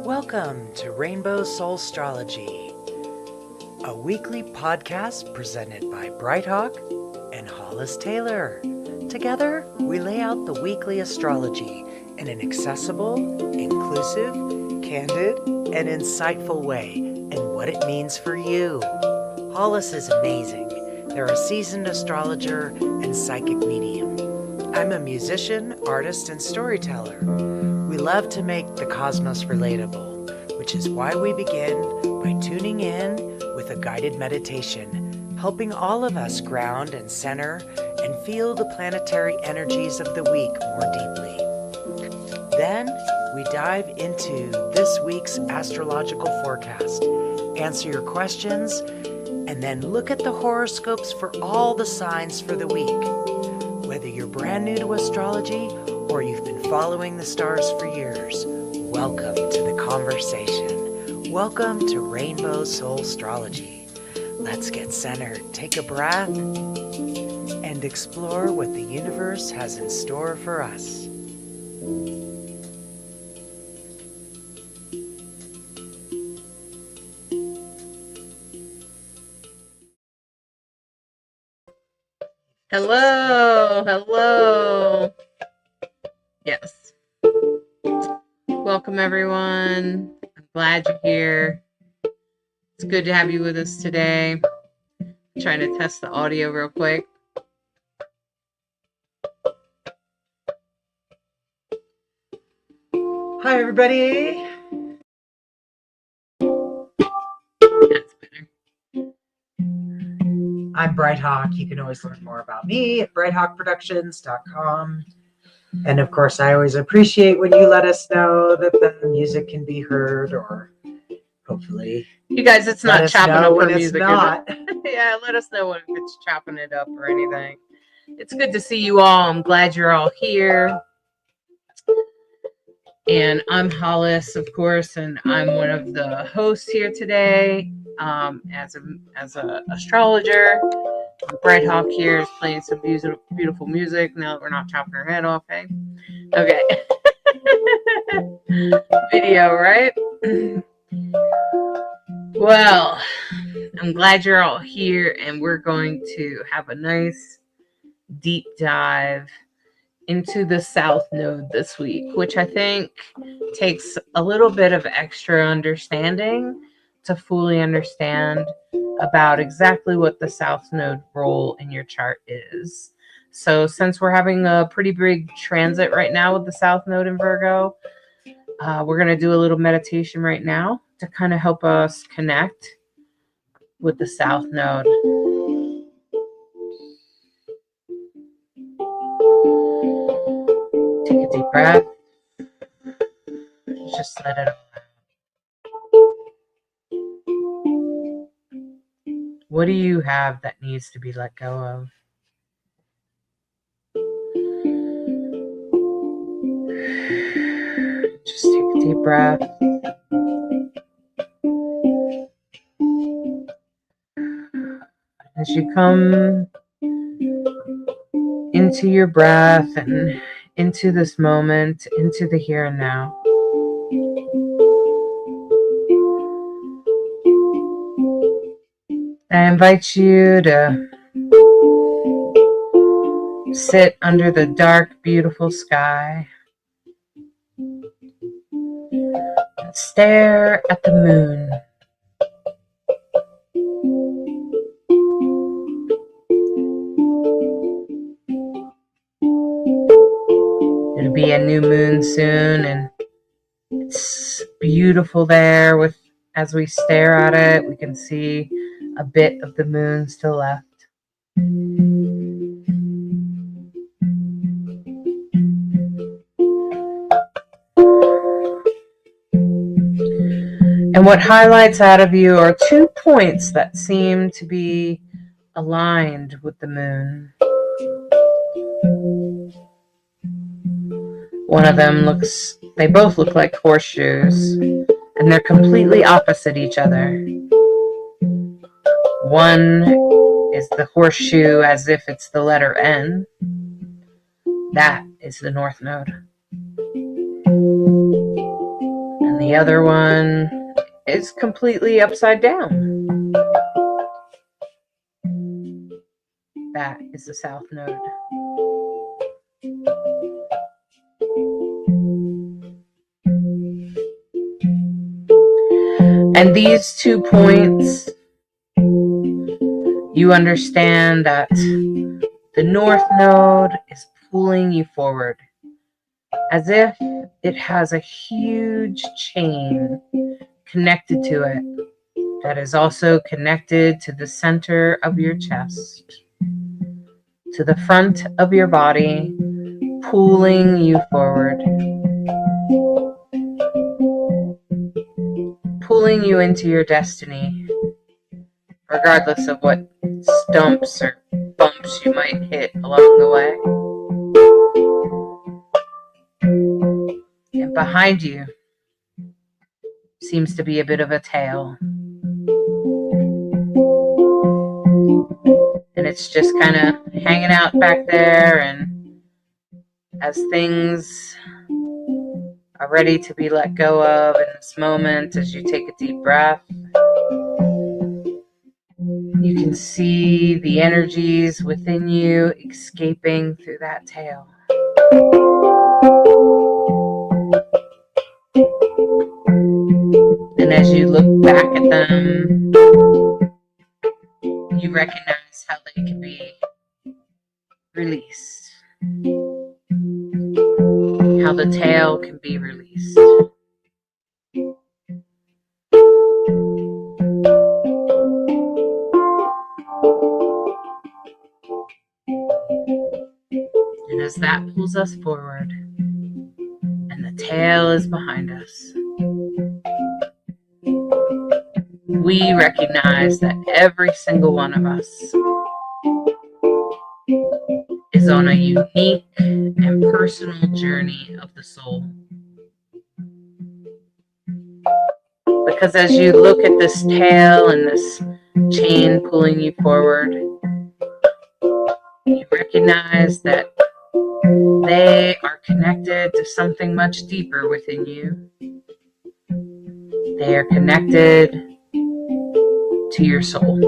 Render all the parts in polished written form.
Welcome to Rainbow Soulstrology, a weekly podcast presented by Brighthawk and Hollis Taylor. Together, we lay out the weekly astrology in an accessible, inclusive, candid, and insightful way and what it means for you. Hollis is amazing. They're a seasoned astrologer and psychic medium. I'm a musician, artist, and storyteller. We love to make the cosmos relatable, which is why we begin by tuning in with a guided meditation, helping all of us ground and center and feel the planetary energies of the week more deeply. Then we dive into this week's astrological forecast, answer your questions, and then look at the horoscopes for all the signs for the week. Whether you're brand new to astrology or you've been following the stars for years, welcome to the conversation. Welcome to Rainbow Soulstrology. Let's get centered, take a breath, and explore what the universe has in store for us. Hello. Yes. Welcome, everyone. I'm glad you're here. It's good to have you with us today. I'm trying to test the audio real quick. Hi, everybody. That's better. I'm Brighthawk. You can always learn more about me at brighthawkproductions.com. And of course, I always appreciate when you let us know that the music can be heard, or hopefully You guys, it's not chopping up our music, is not. it? Yeah, let us know if it's chopping it up or anything. It's good to see you all. I'm glad you're all here. And I'm Hollis, of course, and I'm one of the hosts here today as a astrologer. Brighthawk here is playing some beautiful music now that we're not chopping her head off, hey? Okay. Video, right? Well, I'm glad you're all here, and we're going to have a nice deep dive into the South Node this week, which I think takes a little bit of extra understanding to fully understand about exactly what the South Node role in your chart is. So since we're having a pretty big transit right now with the South Node in Virgo, we're going to do a little meditation right now to kind of help us connect with the South Node. Take a deep breath. Just let it all out. What do you have that needs to be let go of? Just take a deep breath. As you come into your breath and into this moment, into the here and now, I invite you to sit under the dark, beautiful sky and stare at the moon. It'll be a new moon soon, and it's beautiful there. As we stare at it, we can see a bit of the moon still left. And what highlights out of you are 2 points that seem to be aligned with the moon. One of them they both look like horseshoes, and they're completely opposite each other. One is the horseshoe as if it's the letter N. That is the North Node. And And the other one is completely upside down. That is the south node. And these 2 points, you understand that the north node is pulling you forward as if it has a huge chain connected to it that is also connected to the center of your chest, to the front of your body, pulling you forward, pulling you into your destiny, regardless of what stumps or bumps you might hit along the way. And behind you seems to be a bit of a tail. And it's just kind of hanging out back there, and as things are ready to be let go of in this moment, as you take a deep breath, you can see the energies within you escaping through that tail. And as you look back at them, you recognize how they can be released. How the tail can be released. And as that pulls us forward, and the tail is behind us, we recognize that every single one of us is on a unique and personal journey of the soul. Because as you look at this tail and this chain pulling you forward, you recognize that they are connected to something much deeper within you. They are connected to your soul.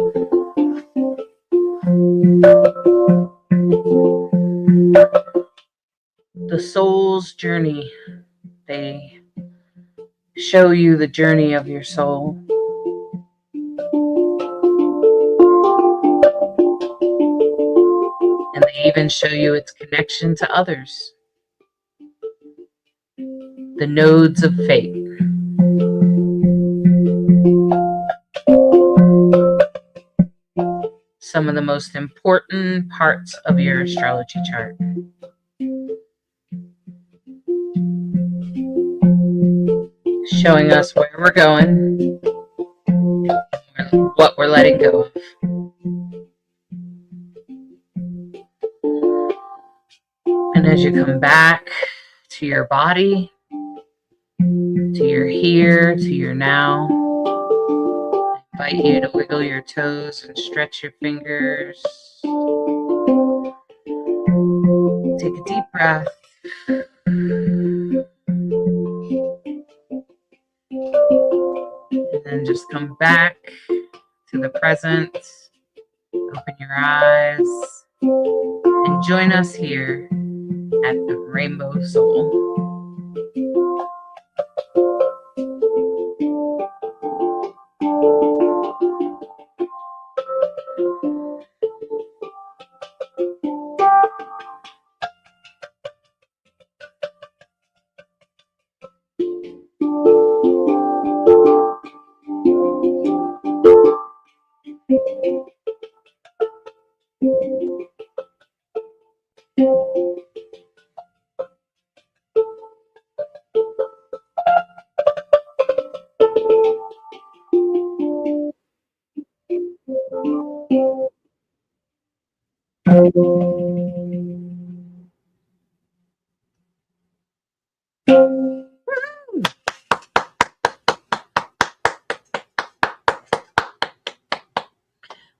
The soul's journey. They show you the journey of your soul. And they even show you its connection to others. The nodes of fate. Some of the most important parts of your astrology chart. Showing us where we're going, what we're letting go of. And as you come back to your body, to your here, to your now, I invite you to wiggle your toes and stretch your fingers. Take a deep breath. And then just come back to the present. Open your eyes and join us here at the Rainbow Soul.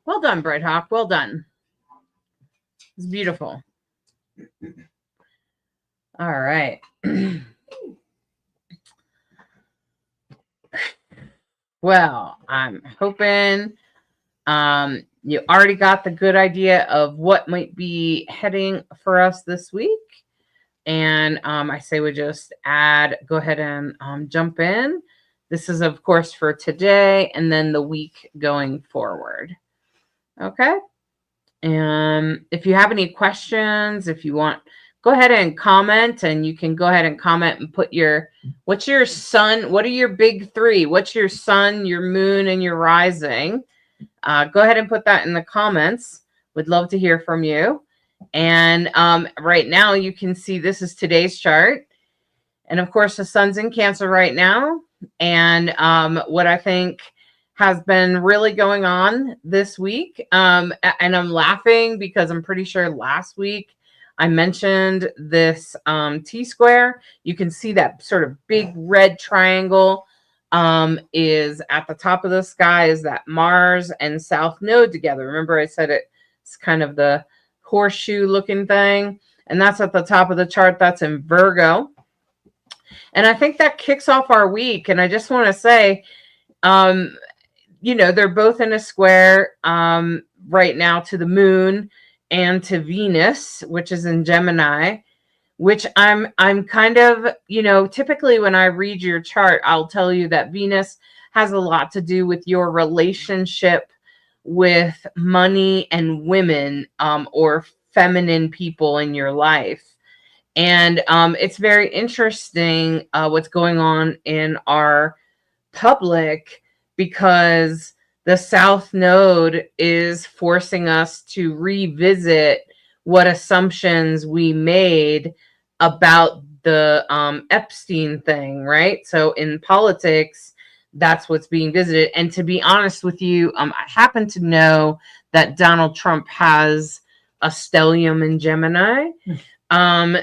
Well done, Bright Hawk. Well done. It's beautiful. All right. Well, I'm hoping you already got the good idea of what might be heading for us this week. And I say we just go ahead and jump in. This is, of course, for today and then the week going forward. Okay. And if you have any questions, if you want, go ahead and comment, and you can go ahead and comment and put what's your sun? What are your big three? What's your sun, your moon, and your rising? Go ahead and put that in the comments. Would love to hear from you. And right now you can see this is today's chart. And of course, the sun's in Cancer right now. And what I think has been really going on this week, and I'm laughing because I'm pretty sure last week I mentioned this T-square. You can see that sort of big red triangle is at the top of the sky, is that Mars and South Node together. Remember I said it's kind of the horseshoe looking thing, and that's at the top of the chart. That's in Virgo. And I think that kicks off our week. And I just want to say, they're both in a square right now to the moon and to Venus, which is in Gemini, which I'm kind of, typically when I read your chart, I'll tell you that Venus has a lot to do with your relationship with money and women, or feminine people in your life. And it's very interesting what's going on in our public, because the South Node is forcing us to revisit what assumptions we made about the Epstein thing, right? So in politics, that's what's being visited. And to be honest with you, I happen to know that Donald Trump has a stellium in Gemini.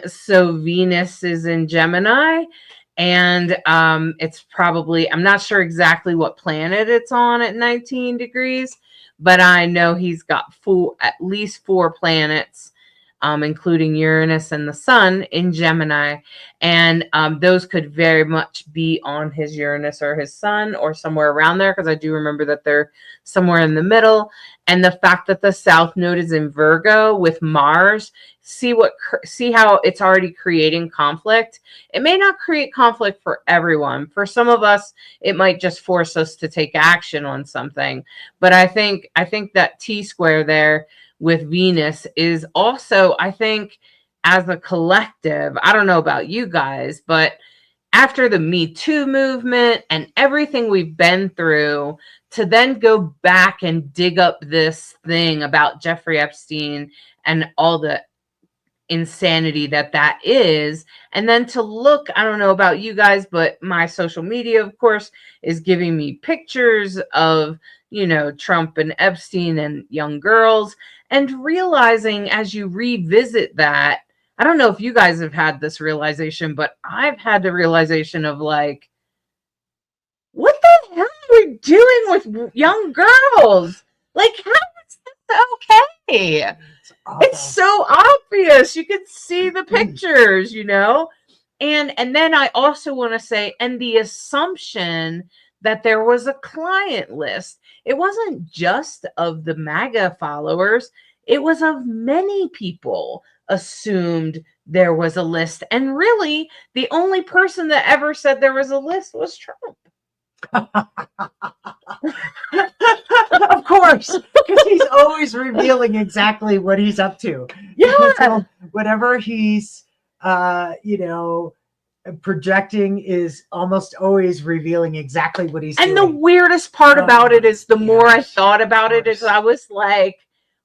So Venus is in Gemini, and it's probably, I'm not sure exactly what planet it's on at 19 degrees, but I know he's got at least 4 planets, including Uranus and the sun in Gemini. And those could very much be on his Uranus or his sun or somewhere around there, because I do remember that they're somewhere in the middle. And the fact that the South Node is in Virgo with Mars, see how it's already creating conflict. It may not create conflict for everyone. For some of us, it might just force us to take action on something. But I think that T-square there with Venus is also, I think, as a collective, I don't know about you guys, but after the Me Too movement and everything we've been through, to then go back and dig up this thing about Jeffrey Epstein and all the insanity that is, and then to look, I don't know about you guys, but my social media, of course, is giving me pictures of, Trump and Epstein and young girls, and realizing as you revisit that, I don't know if you guys have had this realization, but I've had the realization of like, what the hell are we doing with young girls? Like, how is this okay? It's so obvious. You can see the pictures, And then I also want to say, and the assumption that there was a client list. It wasn't just of the MAGA followers. It was of many people assumed there was a list. And really, the only person that ever said there was a list was Trump. Of course, because he's always revealing exactly what he's up to. Yeah. So whatever he's, projecting is almost always revealing exactly what he's doing. And the weirdest part about it is the more I thought about it, is I was like,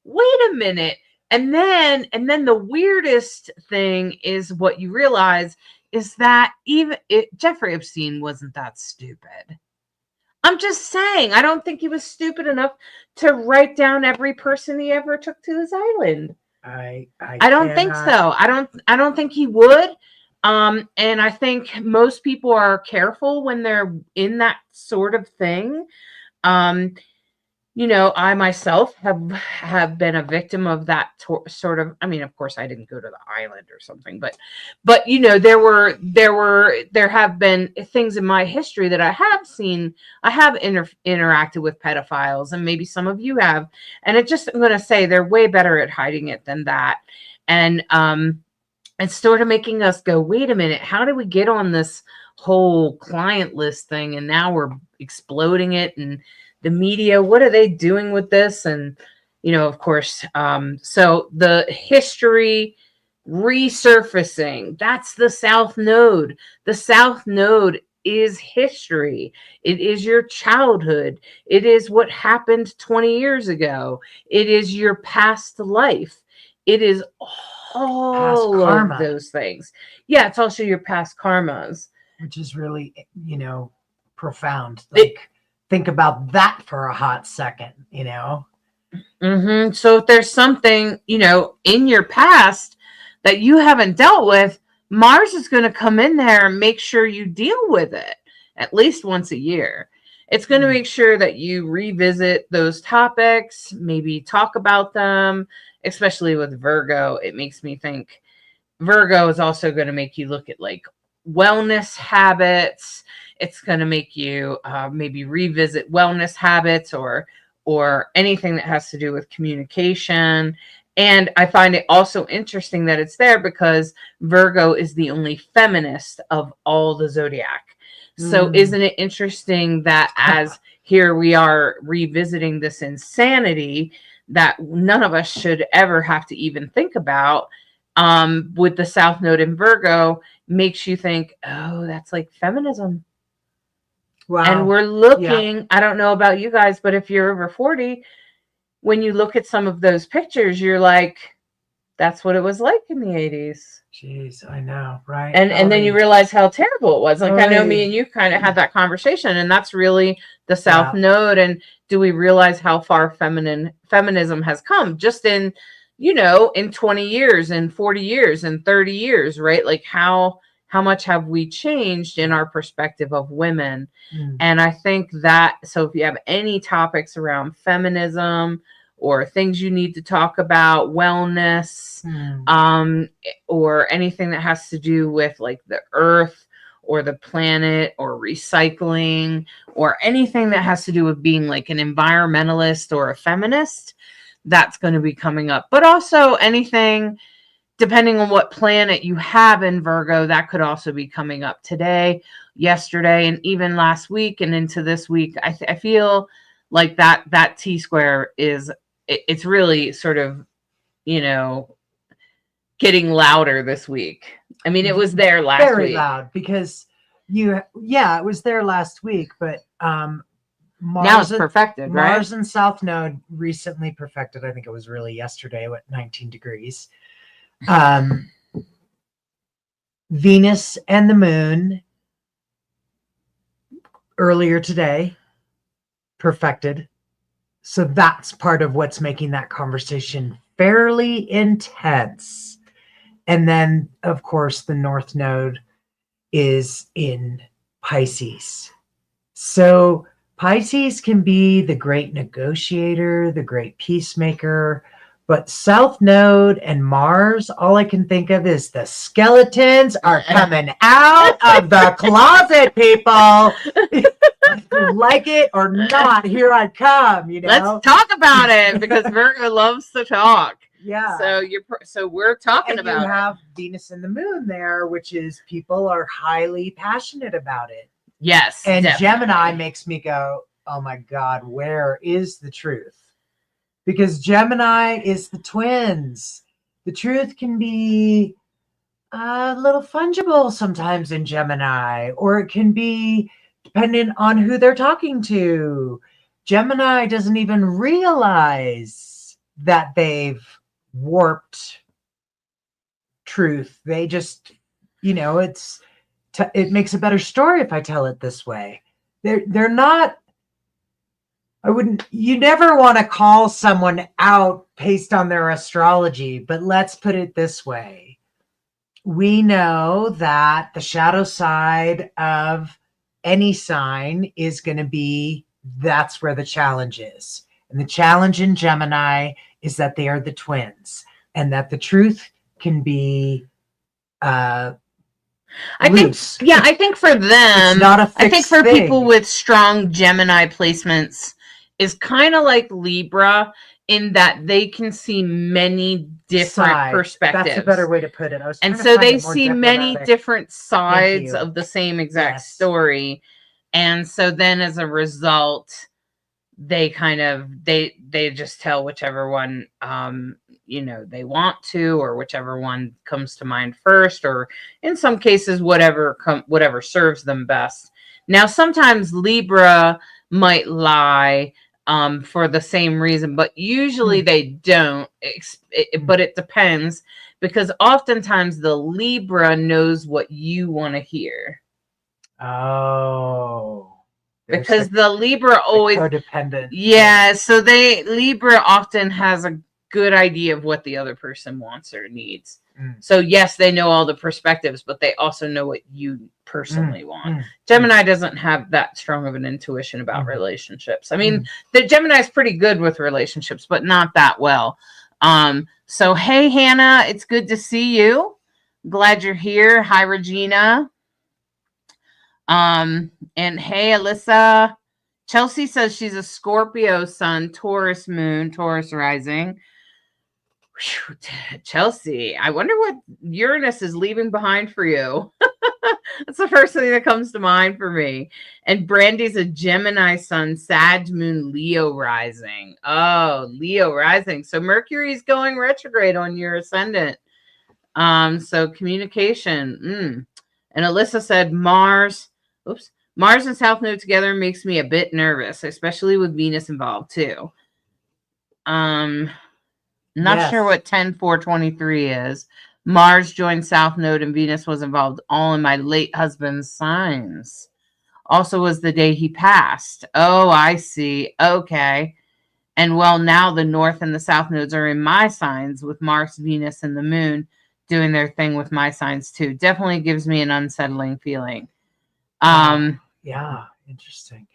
wait a minute. And then the weirdest thing is what you realize is that Jeffrey Epstein wasn't that stupid. I'm just saying, I don't think he was stupid enough to write down every person he ever took to his island. I don't think so. I don't think he would. And I think most people are careful when they're in that sort of thing. I myself have been a victim of that sort of. I mean, of course, I didn't go to the island or something, but there have been things in my history that I have seen. I have interacted with pedophiles, and maybe some of you have. And I'm going to say they're way better at hiding it than that. And it's sort of making us go, wait a minute, how did we get on this whole client list thing? And now we're exploding it, and the media, what are they doing with this? And, of course, so the history resurfacing, that's the South Node. The South Node is history. It is your childhood. It is what happened 20 years ago. It is your past life. It is all of those things. Yeah, it's also your past karmas. Which is really, profound. Think about that for a hot second, So if there's something, in your past that you haven't dealt with, Mars is going to come in there and make sure you deal with it at least once a year. It's going to make sure that you revisit those topics, maybe talk about them, especially with Virgo. It makes me think Virgo is also going to make you look at like wellness habits. It's going to make you maybe revisit wellness habits or anything that has to do with communication. And I find it also interesting that it's there because Virgo is the only feminist of all the zodiac. So isn't it interesting that as here we are revisiting this insanity that none of us should ever have to even think about, with the South Node in Virgo, makes you think, oh, that's like feminism. Wow. And we're looking, I don't know about you guys, but if you're over 40, when you look at some of those pictures, you're like, that's what it was like in the 80s. Jeez, I know, right? And then you realize how terrible it was. Like, I know me and you kind of had that conversation, and that's really the South Node. And do we realize how far feminism has come just in, in 20 years and 40 years and 30 years, right? Like how much have we changed in our perspective of women? And I think that, so if you have any topics around feminism or things you need to talk about, wellness, or anything that has to do with like the earth or the planet or recycling or anything that has to do with being like an environmentalist or a feminist, that's going to be coming up. But also anything, depending on what planet you have in Virgo, that could also be coming up today, yesterday, and even last week and into this week. I feel like that T-square it's really sort of, getting louder this week. I mean, it was there last week. Very loud because it was there last week, but now it's perfected, right? Mars and South Node recently perfected. I think it was really yesterday at 19 degrees. Venus and the Moon earlier today perfected. So that's part of what's making that conversation fairly intense. And then, of course, the North Node is in Pisces. So Pisces can be the great negotiator, the great peacemaker, but South Node and Mars, all I can think of is the skeletons are coming out of the closet, people. Like it or not, here I come, Let's talk about it because Virgo loves to talk. Yeah. So we're talking about it. You have Venus and the Moon there, which is people are highly passionate about it. Yes. And definitely. Gemini makes me go, oh my God, where is the truth? Because Gemini is the twins. The truth can be a little fungible sometimes in Gemini, or it can be dependent on who they're talking to. Gemini doesn't even realize that they've warped truth. They just, it makes a better story if I tell it this way. They're not, you never want to call someone out based on their astrology, but let's put it this way. We know that the shadow side of any sign is going to be, that's where the challenge is. And the challenge in Gemini is that they are the twins, and that the truth can be loose. I think for them, it's not a fixed I think for thing. people with strong Gemini placements is kind of like Libra in that they can see many different perspectives. That's a better way to put it. And so they see many different sides of the same exact story. And so then as a result, they kind of they just tell whichever one they want to, or whichever one comes to mind first, or in some cases whatever serves them best. Now sometimes Libra might lie for the same reason, but usually they don't. But it depends, because oftentimes the Libra knows what you want to hear. Oh. Because the Libra always codependent. Yeah, so Libra often has a good idea of what the other person wants or needs. So yes, they know all the perspectives, but they also know what you personally want. Gemini doesn't have that strong of an intuition about relationships. I mean, the Gemini is pretty good with relationships, but not that well. So hey, Hannah, it's good to see you. Glad you're here. Hi, Regina. And hey, Alyssa. Chelsea says she's a Scorpio sun, Taurus moon, Taurus rising. Whew, Chelsea, I wonder what Uranus is leaving behind for you. That's the first thing that comes to mind for me. And Brandy's a Gemini sun, Sag moon, Leo rising. Oh, Leo rising. So Mercury's going retrograde on your ascendant. So communication. And Alyssa said Mars and South Node together makes me a bit nervous, especially with Venus involved too. Not sure what 10-4-23 is. Mars joined South Node and Venus was involved all in my late husband's signs. Also was the day he passed. Oh, I see. Okay. And well, now the North and the South Nodes are in my signs with Mars, Venus, and the Moon doing their thing with my signs too. Definitely gives me an unsettling feeling. Yeah, interesting.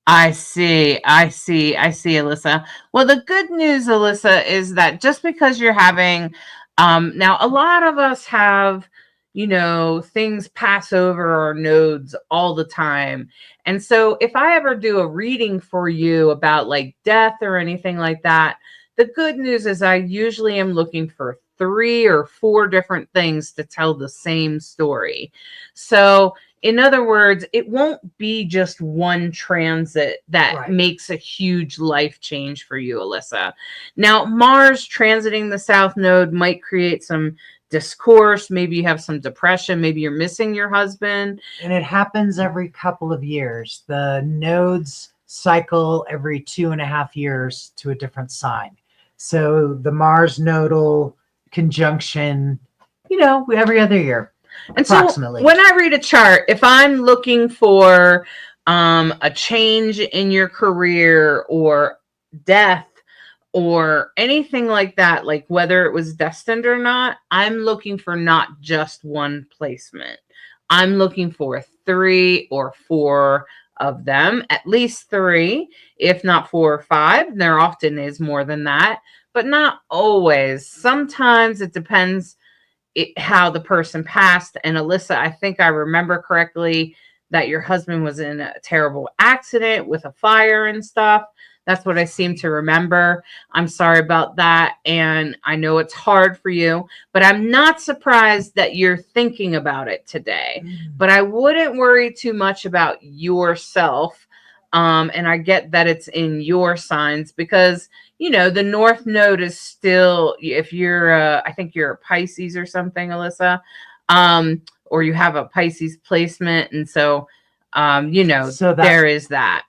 I see, Alyssa. Well, the good news, Alyssa, is that just because you're having, now a lot of us have, things pass over our nodes all the time. And so if I ever do a reading for you about like death or anything like that, the good news is I usually am looking for 3 or 4 different things to tell the same story. So in other words, it won't be just one transit that makes a huge life change for you, Alyssa. Now, Mars transiting the South Node might create some discourse. Maybe you have some depression. Maybe you're missing your husband. And it happens every couple of years. The nodes cycle every 2.5 years to a different sign. So the Mars nodal conjunction, every other year. And so when I read a chart, if I'm looking for a change in your career or death or anything like that, like whether it was destined or not, I'm looking for not just one placement. I'm looking for 3 or 4 of them, at least 3, if not 4 or 5. There often is more than that, but not always. Sometimes it depends how the person passed. And Alyssa, I think I remember correctly that your husband was in a terrible accident with a fire and stuff. That's what I seem to remember. I'm sorry about that. And I know it's hard for you, but I'm not surprised that you're thinking about it today. But I wouldn't worry too much about yourself. And I get that it's in your signs because, the North Node is still, if you're, I think you're a Pisces or something, Alyssa, or you have a Pisces placement. And so, so there is that.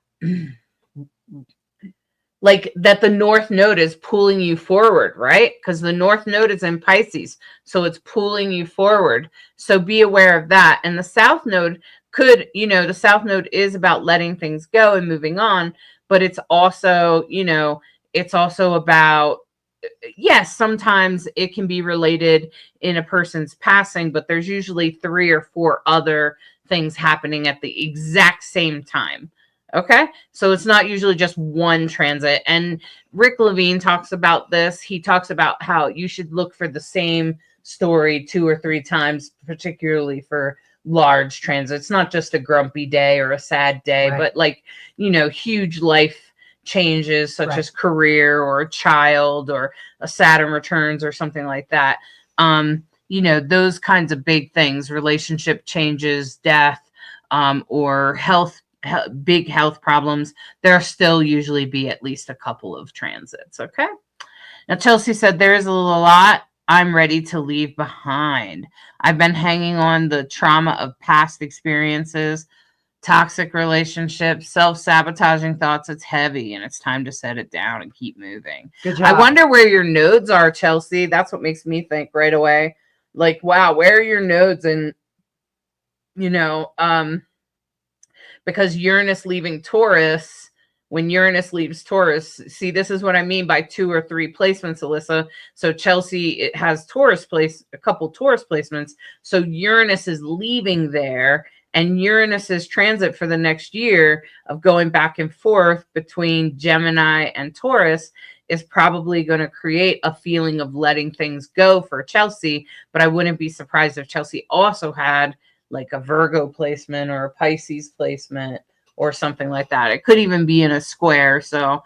Like that the North Node is pulling you forward, right? Because the North Node is in Pisces. So it's pulling you forward. So be aware of that. And the South Node could, the South Node is about letting things go and moving on. But it's also, it's also about, yes, sometimes it can be related in a person's passing, but there's usually 3 or 4 other things happening at the exact same time. Okay, so it's not usually just one transit. And Rick Levine talks about this. He talks about how you should look for the same story 2 or 3 times, particularly for large transits, not just a grumpy day or a sad day, Right. but like, huge life changes such Right. as career or a child or a Saturn returns or something like that. Those kinds of big things, relationship changes, death, or big health problems, there'll still usually be at least a couple of transits. Okay. Now, Chelsea said, there is a lot I'm ready to leave behind. I've been hanging on the trauma of past experiences, toxic relationships, self-sabotaging thoughts. It's heavy and it's time to set it down and keep moving. Good job. I wonder where your nodes are, Chelsea. That's what makes me think right away. Like, wow, where are your nodes? And, because Uranus leaving Taurus, when Uranus leaves Taurus, see, this is what I mean by 2 or 3 placements, Alyssa. So Chelsea, it has a couple Taurus placements. So Uranus is leaving there, and Uranus's transit for the next year of going back and forth between Gemini and Taurus is probably going to create a feeling of letting things go for Chelsea. But I wouldn't be surprised if Chelsea also had like a Virgo placement or a Pisces placement or something like that. It could even be in a square. So,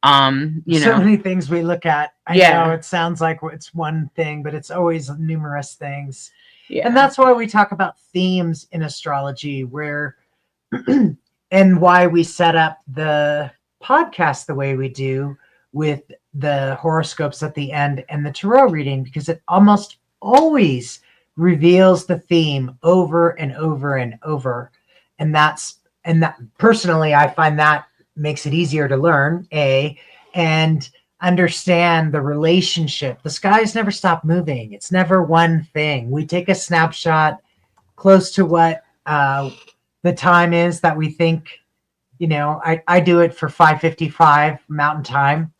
so many things we look at. I know it sounds like it's one thing, but it's always numerous things. Yeah. And that's why we talk about themes in astrology, where and why we set up the podcast the way we do with the horoscopes at the end and the tarot reading, because it almost always reveals the theme over and over and over. And that personally, I find that makes it easier to learn, and understand the relationship. The skies never stop moving. It's never one thing. We take a snapshot close to what the time is that we think, I do it for 5:55 Mountain Time.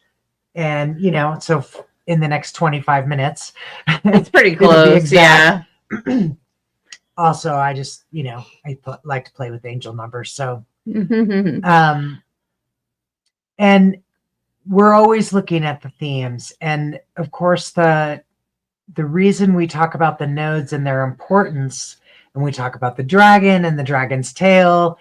And, so in the next 25 minutes. It's pretty close. Yeah. Also, I just, I like to play with angel numbers. So, and we're always looking at the themes. And of course, the reason we talk about the nodes and their importance, and we talk about the dragon and the dragon's tail,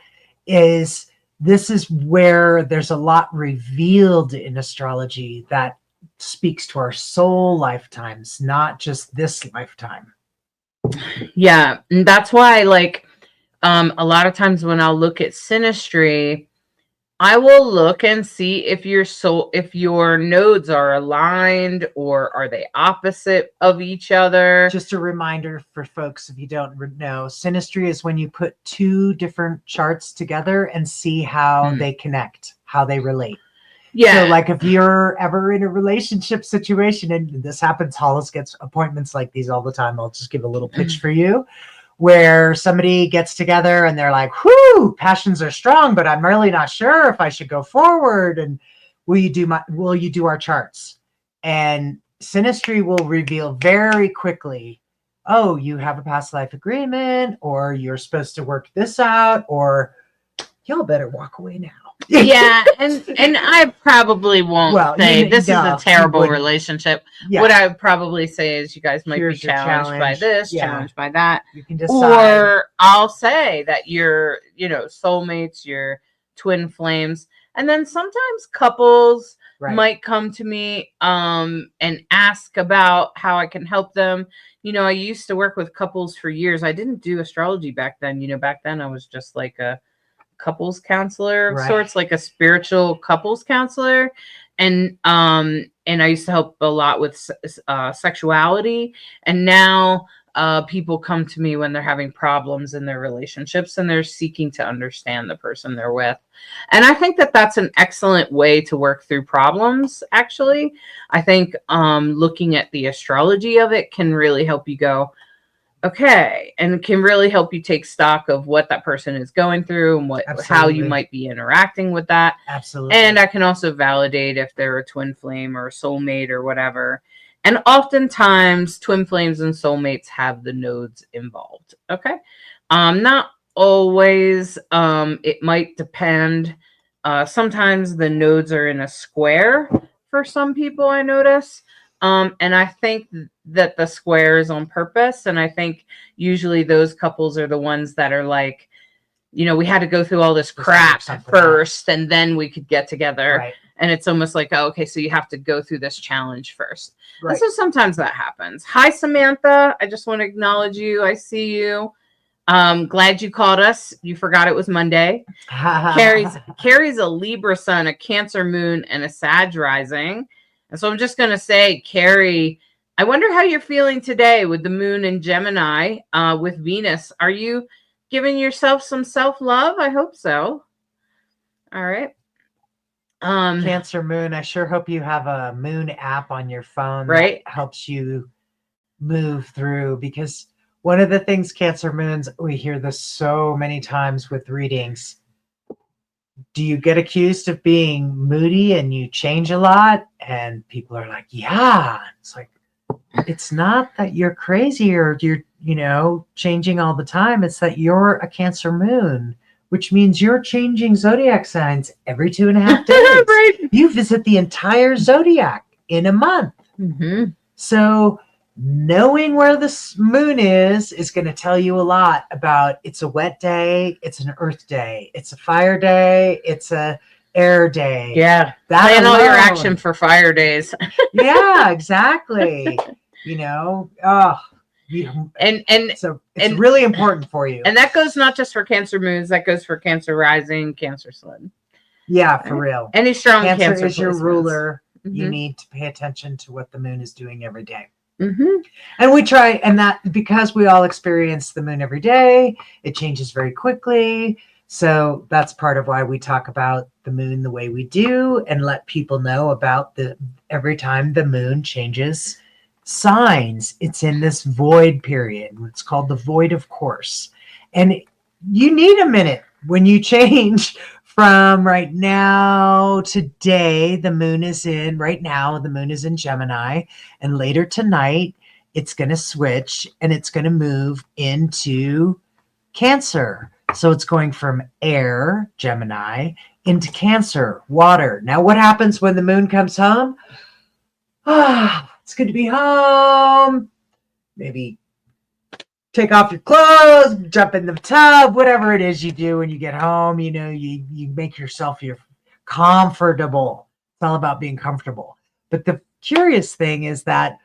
is this is where there's a lot revealed in astrology that speaks to our soul lifetimes, not just this lifetime. Yeah, and that's why, like, a lot of times when I'll look at synastry, I will look and see if your nodes are aligned or are they opposite of each other. Just a reminder for folks, if you don't know, synastry is when you put 2 different charts together and see how they connect, how they relate. Yeah. So like if you're ever in a relationship situation, and this happens, Hollis gets appointments like these all the time. I'll just give a little pitch for you, where somebody gets together and they're like, whoo, passions are strong, but I'm really not sure if I should go forward. And will you do our charts? And synastry will reveal very quickly, oh, you have a past life agreement, or you're supposed to work this out, or y'all better walk away now. Yeah, and I probably won't say this is a terrible relationship. Yeah. What I would probably say is you guys might be challenged by this, challenged by that. You can decide. Or I'll say that you're, soulmates, you're twin flames. And then sometimes couples might come to me and ask about how I can help them. I used to work with couples for years. I didn't do astrology back then. Back then I was just like a couples counselor of sorts, like a spiritual couples counselor. And I used to help a lot with sexuality. And now people come to me when they're having problems in their relationships and they're seeking to understand the person they're with. And I think that that's an excellent way to work through problems. Actually, I think looking at the astrology of it can really help you go, okay, and can really help you take stock of what that person is going through and how you might be interacting with that. Absolutely. And I can also validate if they're a twin flame or a soulmate or whatever. And oftentimes twin flames and soulmates have the nodes involved. Okay. Not always. It might depend. sometimes the nodes are in a square for some people, I notice. And I think that the square is on purpose. And I think usually those couples are the ones that are like, we had to go through all this crap first and then we could get together. Right. And it's almost like, oh, okay, so you have to go through this challenge first. Right. And so sometimes that happens. Hi, Samantha. I just want to acknowledge you. I see you. Glad you called us. You forgot it was Monday. Carrie's a Libra sun, a Cancer moon, and a Sag rising. And so I'm just going to say, Carrie, I wonder how you're feeling today with the moon in Gemini, with Venus. Are you giving yourself some self-love? I hope so. All right. Cancer moon. I sure hope you have a moon app on your phone that helps you move through, because one of the things Cancer moons, we hear this so many times with readings. Do you get accused of being moody and you change a lot? And people are like, yeah. It's like, it's not that you're crazy or you're, changing all the time. It's that you're a Cancer moon, which means you're changing zodiac signs every 2.5 days. Right. You visit the entire zodiac in a month. Mm-hmm. So knowing where the moon is going to tell you a lot about, it's a wet day, it's an earth day, it's a fire day, it's a air day. Yeah. Plan all your action for fire days. Yeah, exactly. So it's really important for you. And that goes not just for Cancer moons, that goes for Cancer rising, Cancer sun. Yeah, for real. Any strong Cancer is your ruler. Mm-hmm. You need to pay attention to what the moon is doing every day. Mm-hmm. And we try, and that because we all experience the moon every day, it changes very quickly. So that's part of why we talk about the moon the way we do and let people know about every time the moon changes signs. It's in this void period. It's called the void of course. And you need a minute when you change from right now, today, the moon is in Gemini, and later tonight, it's going to switch and it's going to move into Cancer. So it's going from air, Gemini, into Cancer, water. Now, what happens when the moon comes home? It's good to be home. Maybe take off your clothes, jump in the tub, whatever it is you do when you get home. You make yourself comfortable. It's all about being comfortable. But the curious thing is that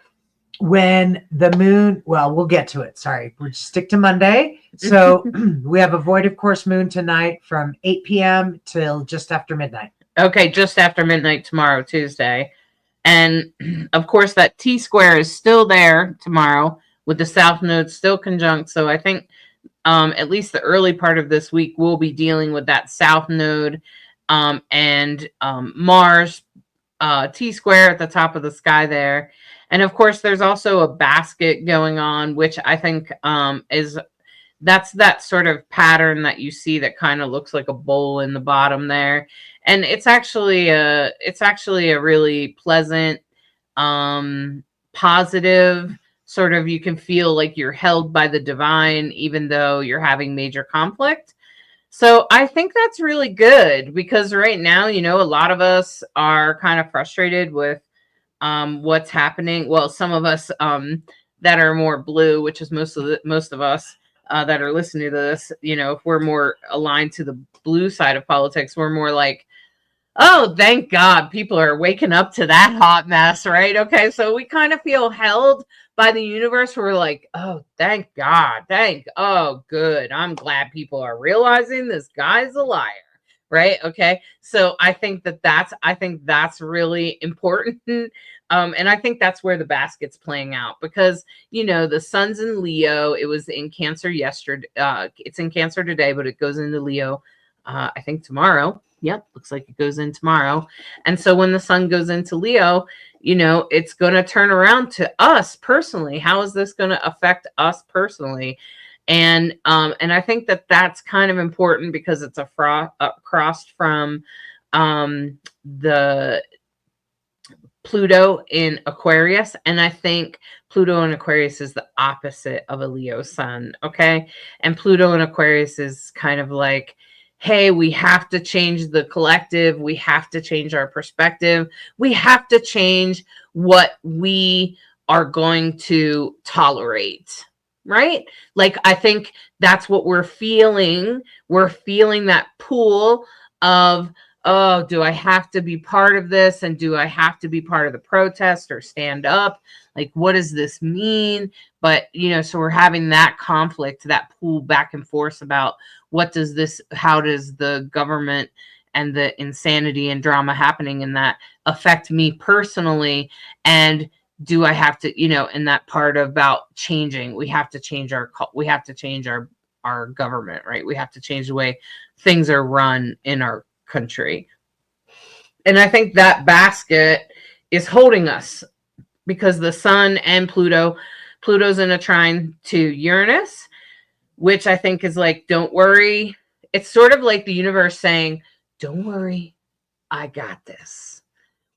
when the moon, we'll get to it. Sorry, we'll stick to Monday. So we have a void of course moon tonight from 8 p.m. till just after midnight. Okay, just after midnight tomorrow, Tuesday. And of course, that T square is still there tomorrow with the South Node still conjunct. So I think at least the early part of this week, we'll be dealing with that South Node and Mars T square at the top of the sky there. And of course, there's also a basket going on, which I think that's that sort of pattern that you see that kind of looks like a bowl in the bottom there. And it's actually a really pleasant, positive sort of, you can feel like you're held by the divine, even though you're having major conflict. So I think that's really good because right now, a lot of us are kind of frustrated with what's happening. Well, some of us that are more blue, which is most of us that are listening to this, if we're more aligned to the blue side of politics, we're more like, oh, thank God people are waking up to that hot mess, right? Okay, so we kind of feel held by the universe. We're like, oh, thank God. Oh, good. I'm glad people are realizing this guy's a liar, right? Okay, so I think that's really important. And I think that's where the basket's playing out because, the sun's in Leo. It was in Cancer yesterday. It's in Cancer today, but it goes into Leo, I think tomorrow. Yep, looks like it goes in tomorrow. And so when the sun goes into Leo, it's going to turn around to us personally. How is this going to affect us personally? And I think that's kind of important because it's across from the Pluto in Aquarius. And I think Pluto in Aquarius is the opposite of a Leo sun. Okay. And Pluto in Aquarius is kind of like, hey, we have to change the collective. We have to change our perspective. We have to change what we are going to tolerate, right? Like, I think that's what we're feeling. We're feeling that pull of, oh, do I have to be part of this? And do I have to be part of the protest or stand up? Like, what does this mean? But, so we're having that conflict, that pull back and forth about how does the government and the insanity and drama happening in that affect me personally? And do I have to, in that part about changing, we have to change our government, right? We have to change the way things are run in our country. And I think that basket is holding us because the sun and Pluto's in a trine to Uranus, which I think is like, don't worry. It's sort of like the universe saying, don't worry, I got this.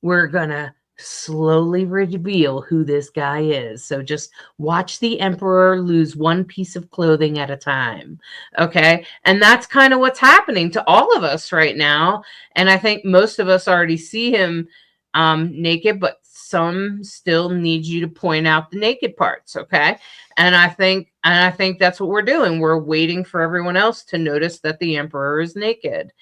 We're going to slowly reveal who this guy is. So just watch the emperor lose one piece of clothing at a time. Okay. And that's kind of what's happening to all of us right now. And I think most of us already see him naked, but some still need you to point out the naked parts. Okay. And I think that's what we're doing. We're waiting for everyone else to notice that the emperor is naked.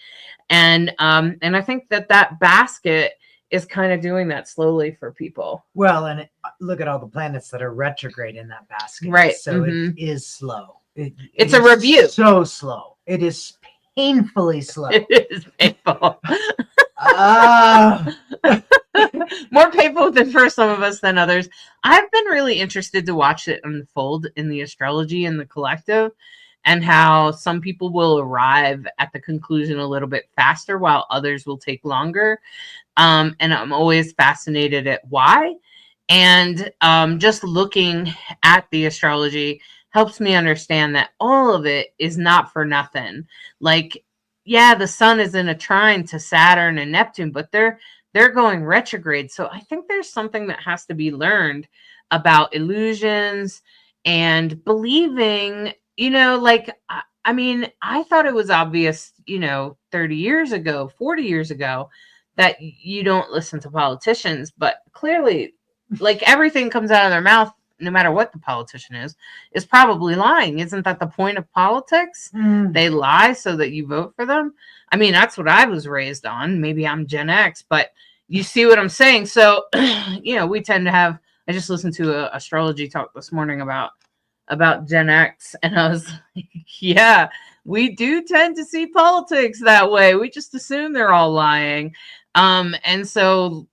And I think that basket is kind of doing that slowly for people. Well, and look at all the planets that are retrograde in that basket. Right. So it is slow. It's a review. So slow. It is painfully slow. It is painful. More painful for some of us than others. I've been really interested to watch it unfold in the astrology and the collective, and how some people will arrive at the conclusion a little bit faster while others will take longer. And I'm always fascinated at why. And just looking at the astrology helps me understand that all of it is not for nothing. Like, yeah, the sun is in a trine to Saturn and Neptune, but they're going retrograde. So I think there's something that has to be learned about illusions and believing, like, I mean, I thought it was obvious, 30 years ago, 40 years ago, that you don't listen to politicians, but clearly, like, everything comes out of their mouth, no matter what the politician is probably lying. Isn't that the point of politics? They lie so that you vote for them. I mean, that's what I was raised on. Maybe I'm Gen X, but you see what I'm saying? So, we tend to have, I just listened to a astrology talk this morning about Gen X, and I was like, yeah, we do tend to see politics that way. We just assume they're all lying. And so,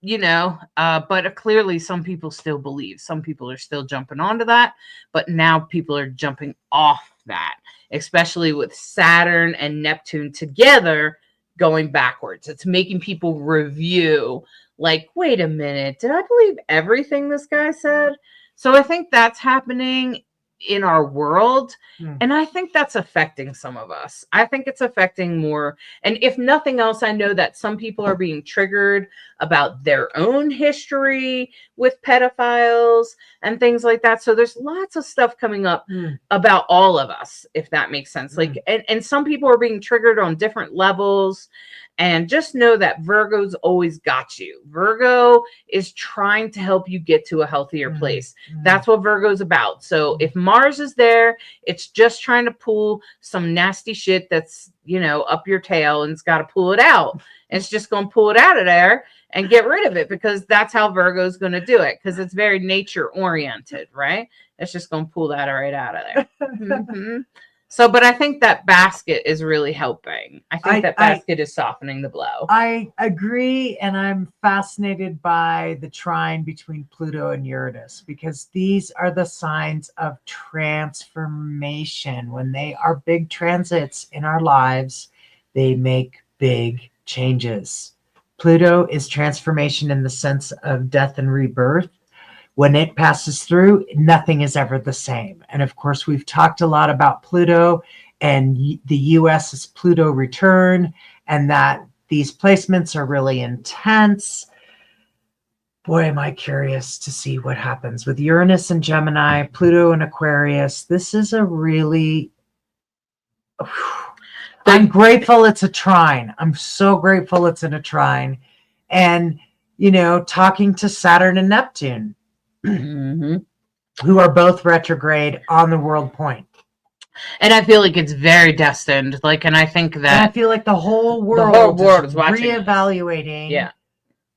but clearly some people still believe. Some people are still jumping onto that, but now people are jumping off that, especially with Saturn and Neptune together going backwards. It's making people review, like, wait a minute, did I believe everything this guy said? So I think that's happening in our world. And I think that's affecting some of us. I think it's affecting more. And if nothing else, I know that some people are being triggered about their own history with pedophiles and things like that. So there's lots of stuff coming up about all of us, if that makes sense. Like, and some people are being triggered on different levels. And just know that Virgo's always got you. Virgo is trying to help you get to a healthier place. That's what Virgo's about. So if Mars is there, it's just trying to pull some nasty shit that's, up your tail, and it's got to pull it out. And it's just going to pull it out of there and get rid of it, because that's how Virgo's going to do it, because it's very nature oriented, right? It's just going to pull that right out of there. So, but I think that basket is really helping. I think that basket is softening the blow. I agree. And I'm fascinated by the trine between Pluto and Uranus, because these are the signs of transformation. When they are big transits in our lives, they make big changes. Pluto is transformation in the sense of death and rebirth. When it passes through, nothing is ever the same. And of course, we've talked a lot about Pluto and the US's Pluto return, and that these placements are really intense. Boy, am I curious to see what happens with Uranus and Gemini, Pluto and Aquarius. This is a really... I'm grateful it's a trine. I'm so grateful it's in a trine. And, talking to Saturn and Neptune, Mm-hmm. who are both retrograde on the world point. And I feel like it's very destined. And I think that... And I feel like the whole world is watching reevaluating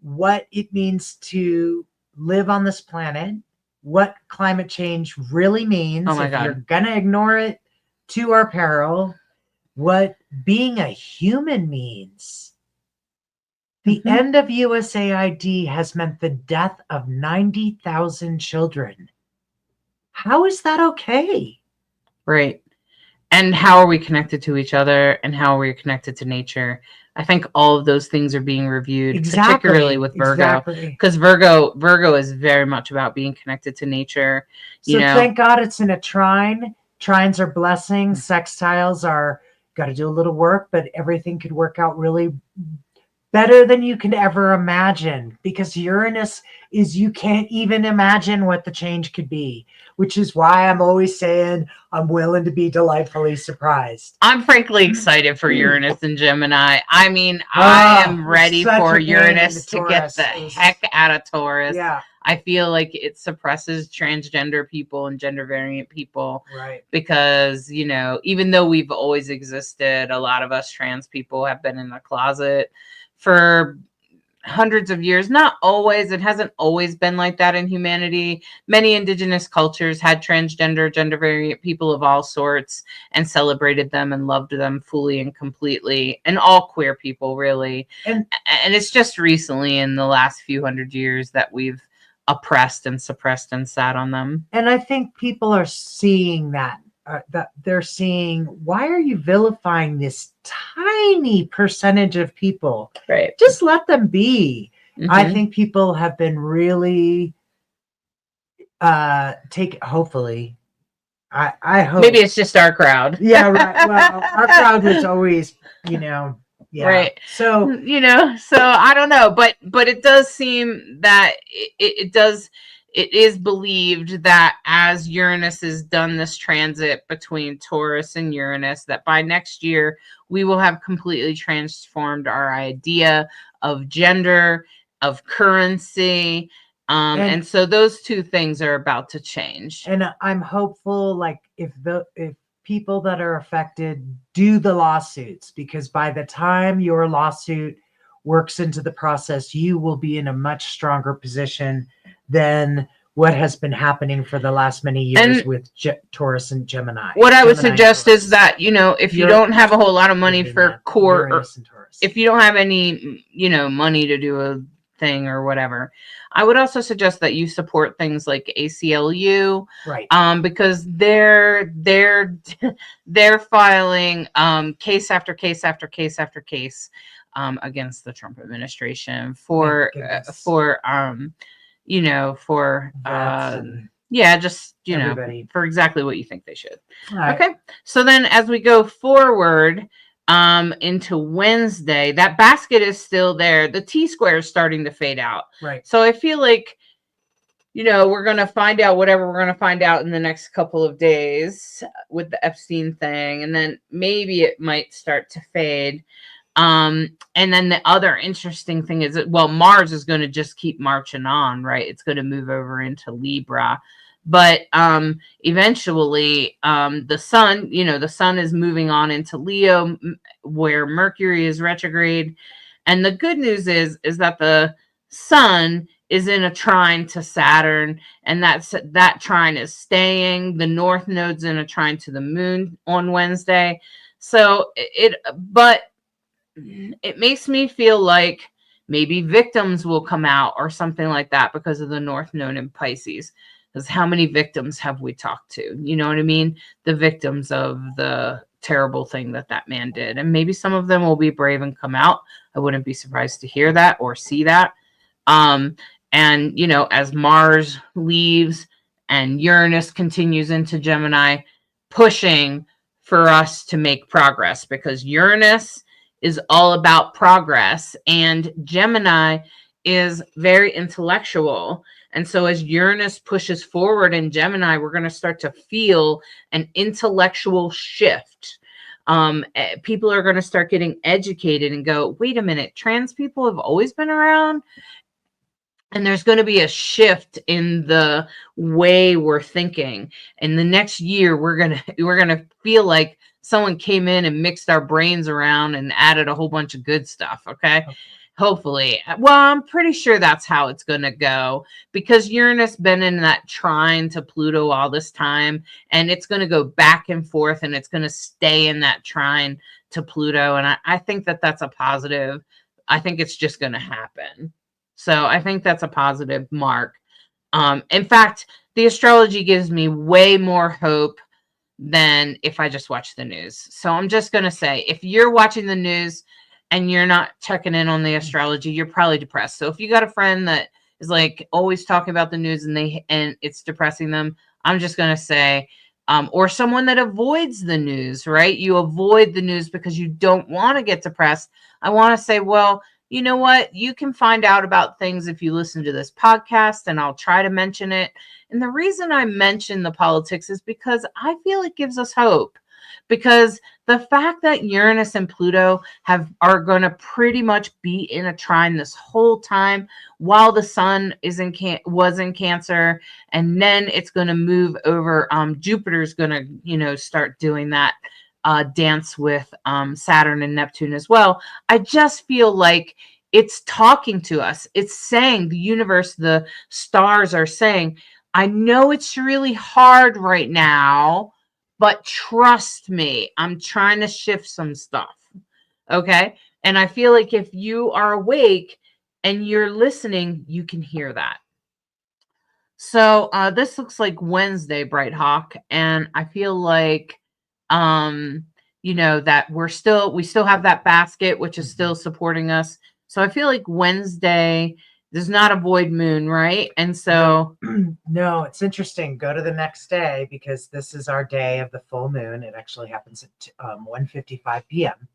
what it means to live on this planet, what climate change really means. Oh my if God. you're going to ignore it to our peril, what being a human means. The end of USAID has meant the death of 90,000 children. How is that okay? Right. And how are we connected to each other, and how are we connected to nature? I think all of those things are being reviewed, particularly with Virgo, because Virgo is very much about being connected to nature. So thank God it's in a trine. Trines are blessings. Sextiles are got to do a little work, but everything could work out really better than you can ever imagine, because Uranus is, you can't even imagine what the change could be, which is why I'm always saying I'm willing to be delightfully surprised. I'm frankly excited for Uranus and Gemini. I mean, I am ready for Uranus to get the heck out of Taurus. Yeah. I feel like it suppresses transgender people and gender variant people. Right. Because, even though we've always existed, a lot of us trans people have been in the closet for hundreds of years. Not always. It hasn't always been like that in humanity. Many indigenous cultures had transgender, gender variant people of all sorts and celebrated them and loved them fully and completely. And all queer people, really. And it's just recently, in the last few hundred years, that we've oppressed and suppressed and sat on them. And I think people are seeing that they're seeing, why are you vilifying this tiny percentage of people? Right. Just let them be. Mm-hmm. I think people have been really hopefully. I hope. Maybe it's just our crowd. Yeah, right. Well, our crowd was always, yeah. Right. So, so I don't know, but it does seem that it is believed that as Uranus has done this transit between Taurus and Uranus, that by next year, we will have completely transformed our idea of gender, of currency. And so those two things are about to change. And I'm hopeful, like, if people that are affected do the lawsuits, because by the time your lawsuit works into the process, you will be in a much stronger position than what has been happening for the last many years with Taurus and Gemini. What I would suggest is that, if you don't have a whole lot of money for court, or if you don't have any, money to do a thing or whatever, I would also suggest that you support things like ACLU, right? Because they're filing case after case after case after case against the Trump administration for just everybody. For exactly what you think they should. Right. Okay, so then as we go forward into Wednesday, that basket is still there. The T-square is starting to fade out. Right. So I feel like, we're going to find out whatever we're going to find out in the next couple of days with the Epstein thing. And then maybe it might start to fade. And then the other interesting thing is that, Mars is going to just keep marching on, right? It's going to move over into Libra. But eventually, the sun is moving on into Leo, where Mercury is retrograde. And the good news is that the sun is in a trine to Saturn, and that trine is staying. The North Node's in a trine to the Moon on Wednesday. So but it makes me feel like maybe victims will come out or something like that because of the North Node in Pisces. Because how many victims have we talked to? You know what I mean? The victims of the terrible thing that man did. And maybe some of them will be brave and come out. I wouldn't be surprised to hear that or see that. And, as Mars leaves and Uranus continues into Gemini, pushing for us to make progress, because Uranus is all about progress and Gemini is very intellectual. And so as Uranus pushes forward in Gemini, we're going to start to feel an intellectual shift. People are going to start getting educated and go, wait a minute, trans people have always been around. And there's going to be a shift in the way we're thinking. And the next year, we're gonna feel like someone came in and mixed our brains around and added a whole bunch of good stuff. Okay. Hopefully. Well, I'm pretty sure that's how it's going to go, because Uranus been in that trine to Pluto all this time, and it's going to go back and forth, and it's going to stay in that trine to Pluto. And I think that that's a positive. I think it's just going to happen. So I think that's a positive mark. In fact, the astrology gives me way more hope than if I just watch the news. So I'm just going to say, if you're watching the news and you're not checking in on the astrology, you're probably depressed. So if you got a friend that is like always talking about the news and it's depressing them, I'm just going to say, or someone that avoids the news, right? You avoid the news because you don't want to get depressed. I want to say, well, you know what? You can find out about things if you listen to this podcast, and I'll try to mention it. And the reason I mention the politics is because I feel it gives us hope. Because the fact that Uranus and Pluto are going to pretty much be in a trine this whole time, while the sun was in Cancer, and then it's going to move over. Jupiter's going to, start doing that dance with Saturn and Neptune as well. I just feel like it's talking to us. It's saying, the universe, the stars are saying, I know it's really hard right now, but trust me, I'm trying to shift some stuff. Okay. And I feel like if you are awake and you're listening, you can hear that. So this looks like Wednesday, Bright Hawk. And I feel like, that we still have that basket, which is still supporting us. So I feel like Wednesday, there's not a void moon, right? And so no, it's interesting. Go to the next day, because this is our day of the full moon. It actually happens at 1:55 p.m.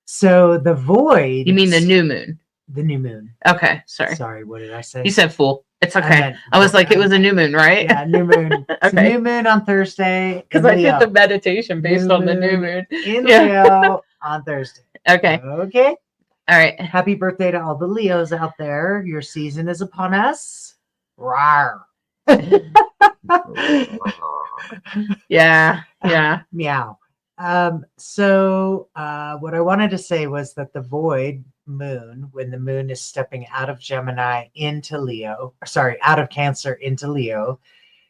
So the void. You mean the new moon? The new moon. Okay, sorry. Sorry, what did I say? You said full. It's okay. I was like, it was a new moon, right? Yeah, new moon. It's okay. a new moon on Thursday. Because I did the meditation based on the new moon. In Leo on Thursday. Okay. Okay. All right. Happy birthday to all the Leos out there. Your season is upon us. Rawr. Yeah. Meow. So what I wanted to say was that the void moon, when the moon is stepping out of Gemini into Leo, out of Cancer into Leo,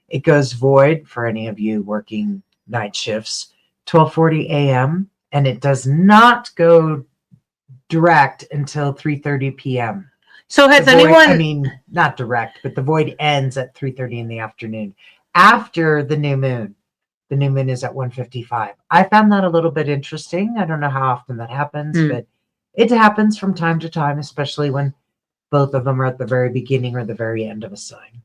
it goes void for any of you working night shifts, 12:40 a.m. and it does not go direct until 3:30 p.m. So has not direct, but the void ends at 3:30 in the afternoon after the new moon. The new moon is at 1:55. I found that a little bit interesting. I don't know how often that happens, but it happens from time to time, especially when both of them are at the very beginning or the very end of a sign.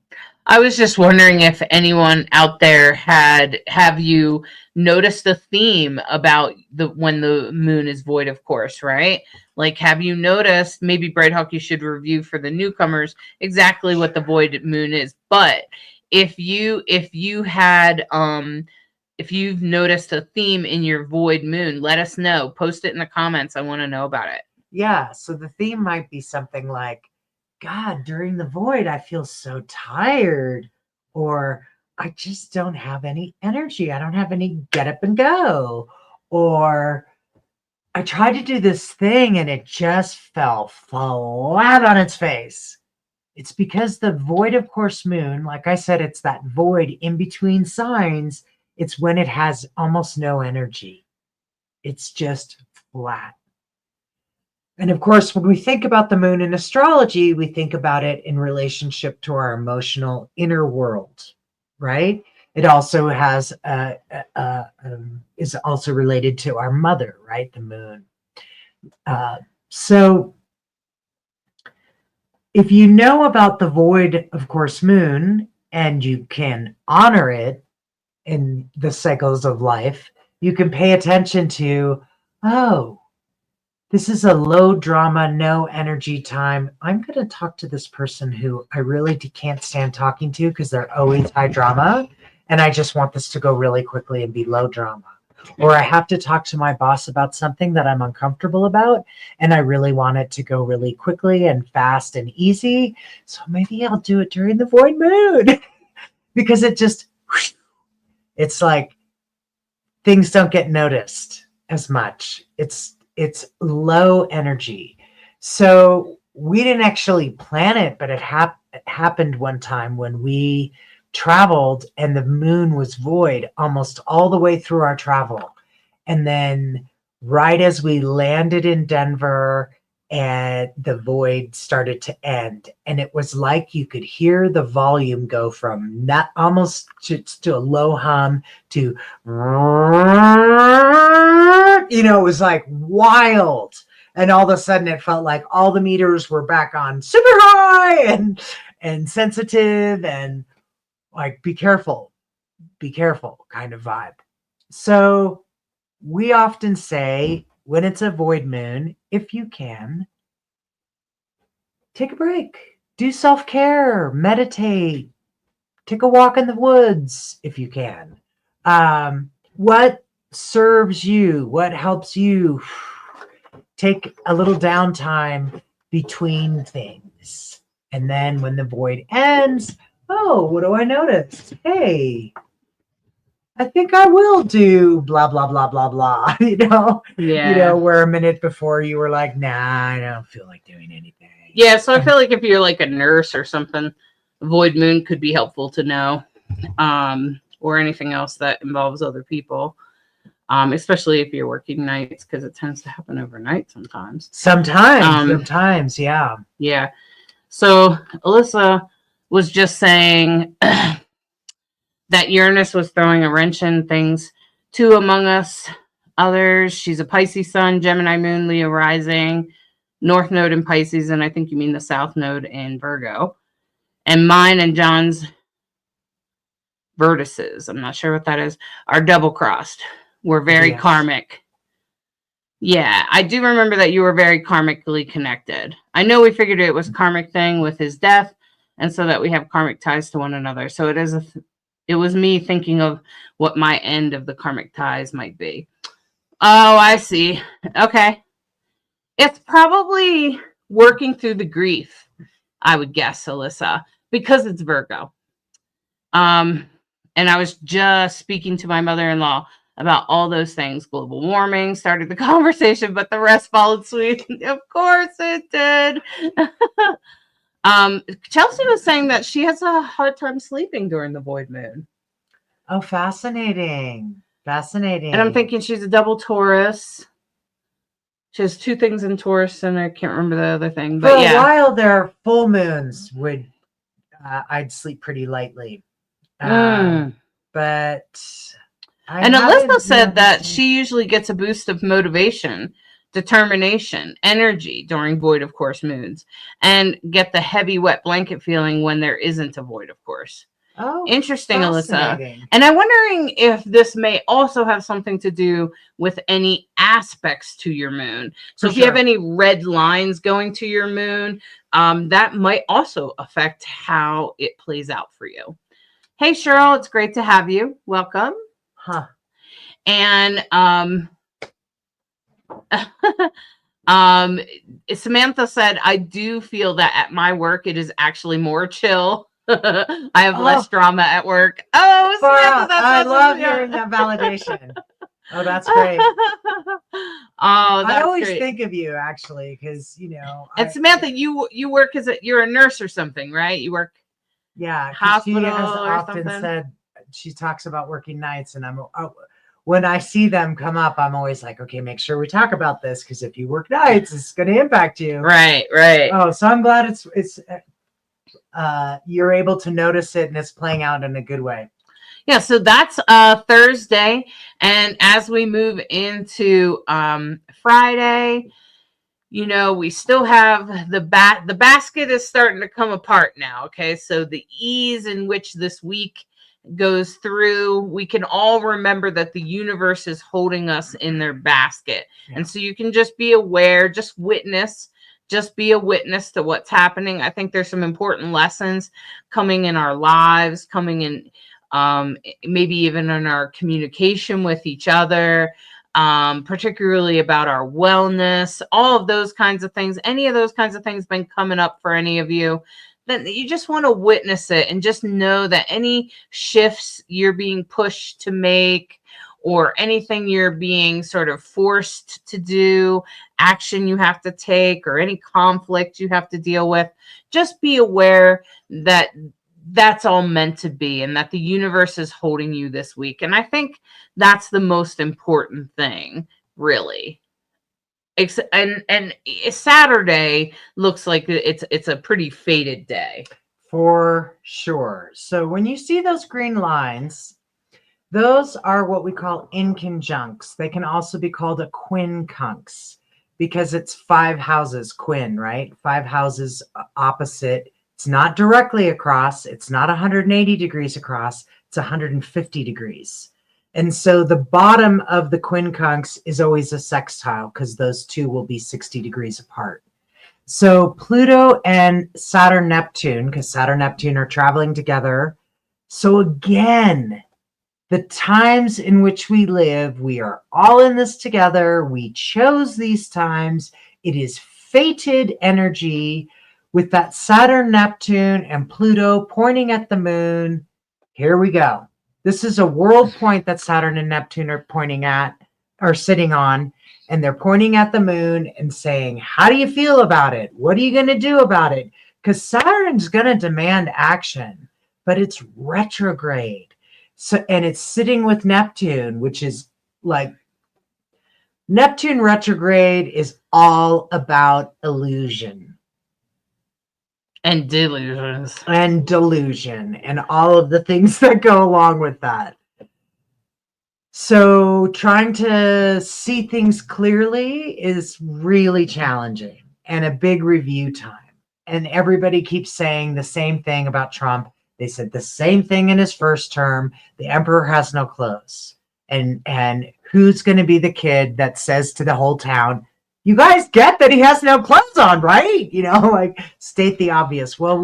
I was just wondering if anyone out there have you noticed a theme about when the moon is void, of course, right? Like, have you noticed, maybe Bright Hawk, you should review for the newcomers exactly what the void moon is. But if you've noticed a theme in your void moon, let us know. Post it in the comments. I want to know about it. Yeah. So the theme might be something like, God, during the void, I feel so tired, or I just don't have any energy. I don't have any get up and go, or I tried to do this thing and it just fell flat on its face. It's because the void of course moon, like I said, it's that void in between signs. It's when it has almost no energy. It's just flat. And of course, when we think about the moon in astrology, we think about it in relationship to our emotional inner world, right? It also has is also related to our mother, right? The moon. So if you know about the void of course moon and you can honor it in the cycles of life, you can pay attention to, oh, this is a low drama, no energy time. I'm going to talk to this person who I really can't stand talking to because they're always high drama. And I just want this to go really quickly and be low drama. or I have to talk to my boss about something that I'm uncomfortable about, and I really want it to go really quickly and fast and easy. So maybe I'll do it during the void moon because it's like things don't get noticed as much. It's low energy. So we didn't actually plan it, but it happened one time when we traveled and the moon was void almost all the way through our travel. And then right as we landed in Denver and the void started to end, and it was like you could hear the volume go from not almost to a low hum to, it was like wild. And all of a sudden it felt like all the meters were back on super high and sensitive and like, be careful kind of vibe. So we often say when it's a void moon, if you can, take a break, do self-care, meditate, take a walk in the woods if you can. What serves you? What helps you? Take a little downtime between things. And then when the void ends, oh, what do I notice? Hey, I think I will do blah, blah, blah, blah, blah. Yeah. Where a minute before you were like, nah, I don't feel like doing anything. Yeah, so I feel like if you're like a nurse or something, void moon could be helpful to know, or anything else that involves other people, especially if you're working nights, because it tends to happen overnight sometimes. Sometimes, yeah. Yeah. So Alyssa was just saying that Uranus was throwing a wrench in things too among us others. She's a Pisces sun, Gemini moon, Leo rising, North node in Pisces, and I think you mean the South node in Virgo. And mine and John's vertices, I'm not sure what that is, are double crossed. We're very karmic. Yeah, I do remember that you were very karmically connected. I know we figured it was karmic thing with his death, and so that we have karmic ties to one another. So it was me thinking of what my end of the karmic ties might be. Oh, I see. Okay. It's probably working through the grief, I would guess, Alyssa, because it's Virgo. And I was just speaking to my mother-in-law about all those things. Global warming started the conversation, but the rest followed suit. Of course it did. Chelsea was saying that she has a hard time sleeping during the void moon. Oh, fascinating. And I'm thinking she's a double Taurus. She has two things in Taurus, and I can't remember the other thing. But for a while there, full moons would I'd sleep pretty lightly. But Alyssa said that she usually gets a boost of motivation, determination, energy during void of course moons, and get the heavy wet blanket feeling when there isn't a void of course. Oh, interesting, Alyssa. And I'm wondering if this may also have something to do with any aspects to your moon. So if you have any red lines going to your moon, that might also affect how it plays out for you. Hey, Cheryl, it's great to have you. Welcome. Huh. And Samantha said, I do feel that at my work, it is actually more chill. I have less drama at work. Oh, Samantha, I love hearing that validation. Oh, that's great. I always think of you, actually, because And Samantha, you work you're a nurse or something, right? You work hospital. She has often said she talks about working nights, and when I see them come up, I'm always like, okay, make sure we talk about this, because if you work nights, it's going to impact you. Right. Oh, so I'm glad it's you're able to notice it and it's playing out in a good way. Yeah, so that's Thursday, and as we move into Friday, we still have the basket is starting to come apart now. Okay, so the ease in which this week goes through, we can all remember that the universe is holding us in their basket. Yeah. And so you can just be aware, just be a witness to what's happening. I think there's some important lessons coming in our lives, coming in maybe even in our communication with each other, particularly about our wellness, all of those kinds of things. Any of those kinds of things been coming up for any of you? Then you just want to witness it and just know that any shifts you're being pushed to make, or anything you're being sort of forced to do, action you have to take, or any conflict you have to deal with, just be aware that that's all meant to be, and that the universe is holding you this week. And I think that's the most important thing, really. And Saturday looks like it's a pretty faded day. For sure. So when you see those green lines, those are what we call inconjuncts. They can also be called a quincunx because it's 5 houses, quin, right? 5 houses opposite. It's not directly across. It's not 180 degrees across. It's 150 degrees. And so the bottom of the quincunx is always a sextile because those two will be 60 degrees apart. So Pluto and Saturn, Neptune, because Saturn, Neptune are traveling together. So again, the times in which we live, we are all in this together. We chose these times. It is fated energy with that Saturn, Neptune, and Pluto pointing at the moon. Here we go. This is a world point that Saturn and Neptune are pointing at, or sitting on, and they're pointing at the moon and saying, how do you feel about it? What are you going to do about it? Because Saturn's going to demand action, but it's retrograde. So, and it's sitting with Neptune, which is like, Neptune retrograde is all about illusion. And delusions. And delusion and all of the things that go along with that. So trying to see things clearly is really challenging and a big review time. And everybody keeps saying the same thing about Trump. They said the same thing in his first term. The emperor has no clothes. And who's going to be the kid that says to the whole town, you guys get that he has no clothes on, right? You know, like state the obvious. Well,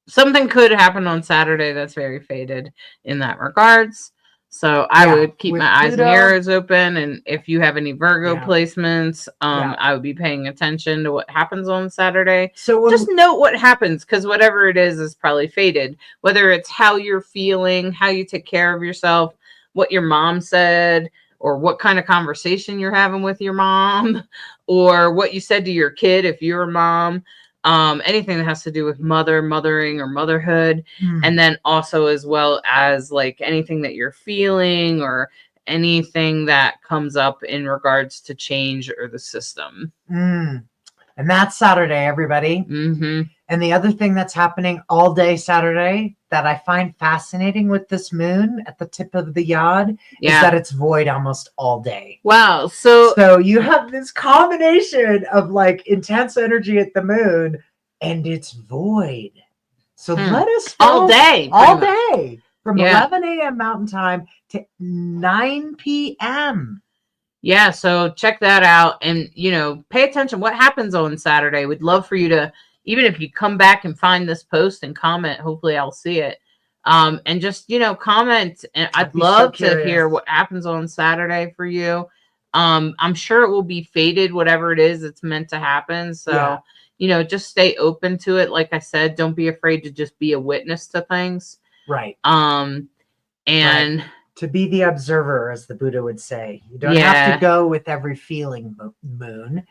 something could happen on Saturday that's very faded in that regards. So I would keep my eyes and ears open. And if you have any Virgo placements, I would be paying attention to what happens on Saturday. So just note what happens, because whatever it is probably faded. Whether it's how you're feeling, how you take care of yourself, what your mom said, or what kind of conversation you're having with your mom, or what you said to your kid if you're a mom, anything that has to do with mothering, or motherhood. And then also as well as like anything that you're feeling, or anything that comes up in regards to change or the system. And that's Saturday, everybody. And the other thing that's happening all day Saturday that I find fascinating with this moon at the tip of the yod is that it's void almost all day. Wow. So you have this combination of like intense energy at the moon and it's void. So let us know all day from 11 a.m. Mountain Time to 9 p.m. Yeah, so check that out, and pay attention what happens on Saturday. We'd love for you to, even if you come back and find this post and comment, hopefully I'll see it. And just comment, and I'd love to hear what happens on Saturday for you. I'm sure it will be faded, whatever it is it's meant to happen. So just stay open to it. Like I said, don't be afraid to just be a witness to things. Right. And to be the observer, as the Buddha would say. You don't have to go with every feeling, moon.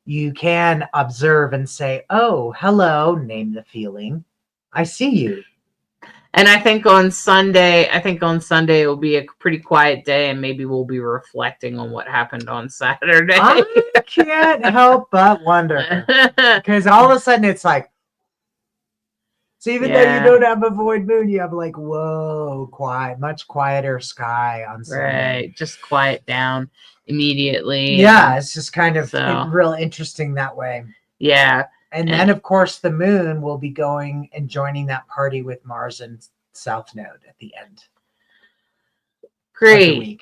You can observe and say, oh, hello, name the feeling. I see you. And I think on Sunday it will be a pretty quiet day, and maybe we'll be reflecting on what happened on Saturday. I can't help but wonder. Because all of a sudden it's like, so even though you don't have a void moon, you have like, whoa, quiet, much quieter sky on Sunday. Right, just quiet down immediately. Yeah, it's just kind of real interesting that way. Yeah. And then, of course, the moon will be going and joining that party with Mars and South Node at the end. Great.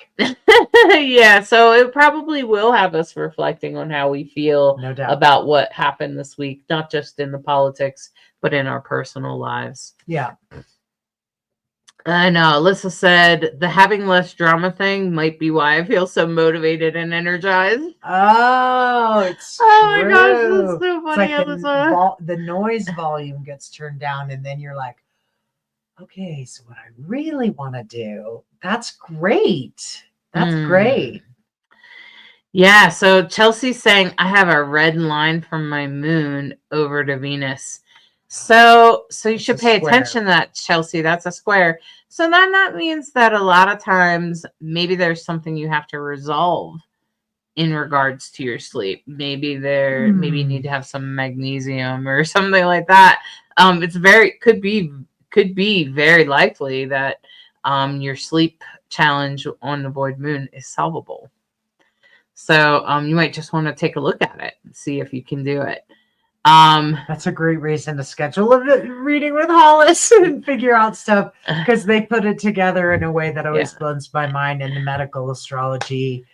Yeah, so it probably will have us reflecting on how we feel about what happened this week, not just in the politics, but in our personal lives. Yeah. I know. Alyssa said the having less drama thing might be why I feel so motivated and energized. Oh, it's Oh my gosh, that's true. so It's funny, like Alyssa. the noise volume gets turned down, and then you're like, okay, so what I really want to do. That's great. That's Mm. great. Yeah, so Chelsea's saying I have a red line from my moon over to Venus. So you It's a should pay square. attention to that, Chelsea. That's a square. So then that means that a lot of times maybe there's something you have to resolve in regards to your sleep. Maybe you need to have some magnesium or something like that. It's very could be very likely that your sleep challenge on the void moon is solvable. So you might just want to take a look at it and see if you can do it. That's a great reason to schedule a reading with Hollis and figure out stuff, because they put it together in a way that always blows my mind in the medical astrology.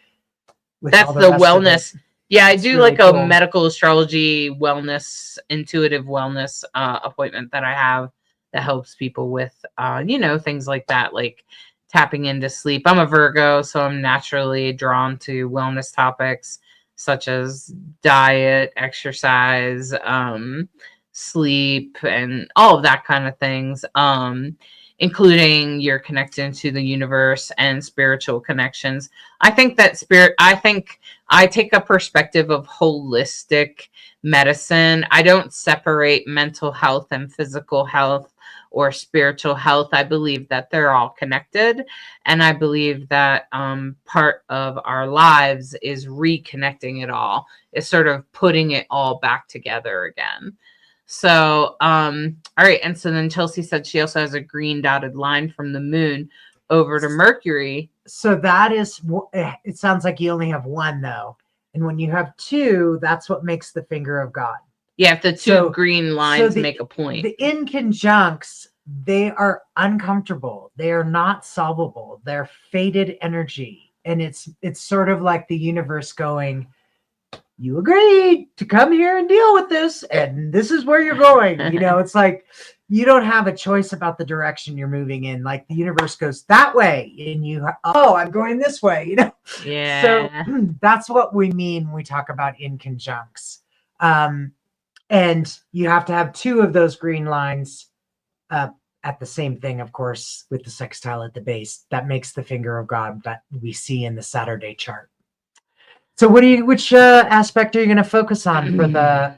With That's all the rest of it. wellness. Yeah, I It's do really like a cool. medical astrology wellness, intuitive wellness appointment that I have that helps people with, things like that, like tapping into sleep. I'm a Virgo, so I'm naturally drawn to wellness topics such as diet, exercise, sleep, and all of that kind of things, including your connection to the universe and spiritual connections. I think I take a perspective of holistic medicine. I don't separate mental health and physical health or spiritual health. I believe that they're all connected. And I believe that part of our lives is reconnecting it all, is sort of putting it all back together again. So, all right. And so then Chelsea said she also has a green dotted line from the moon over to Mercury. So that is, it sounds like you only have one though. And when you have two, that's what makes the finger of God. Yeah, if the two green lines make a point. The inconjuncts, they are uncomfortable. They are not solvable. They're fated energy. And it's sort of like the universe going, you agreed to come here and deal with this, and this is where you're going. It's like you don't have a choice about the direction you're moving in. Like the universe goes that way, and I'm going this way. Yeah. So that's what we mean when we talk about inconjuncts. And you have to have two of those green lines at the same thing, of course, with the sextile at the base. That makes the finger of God that we see in the Saturday chart. So which aspect are you going to focus on for the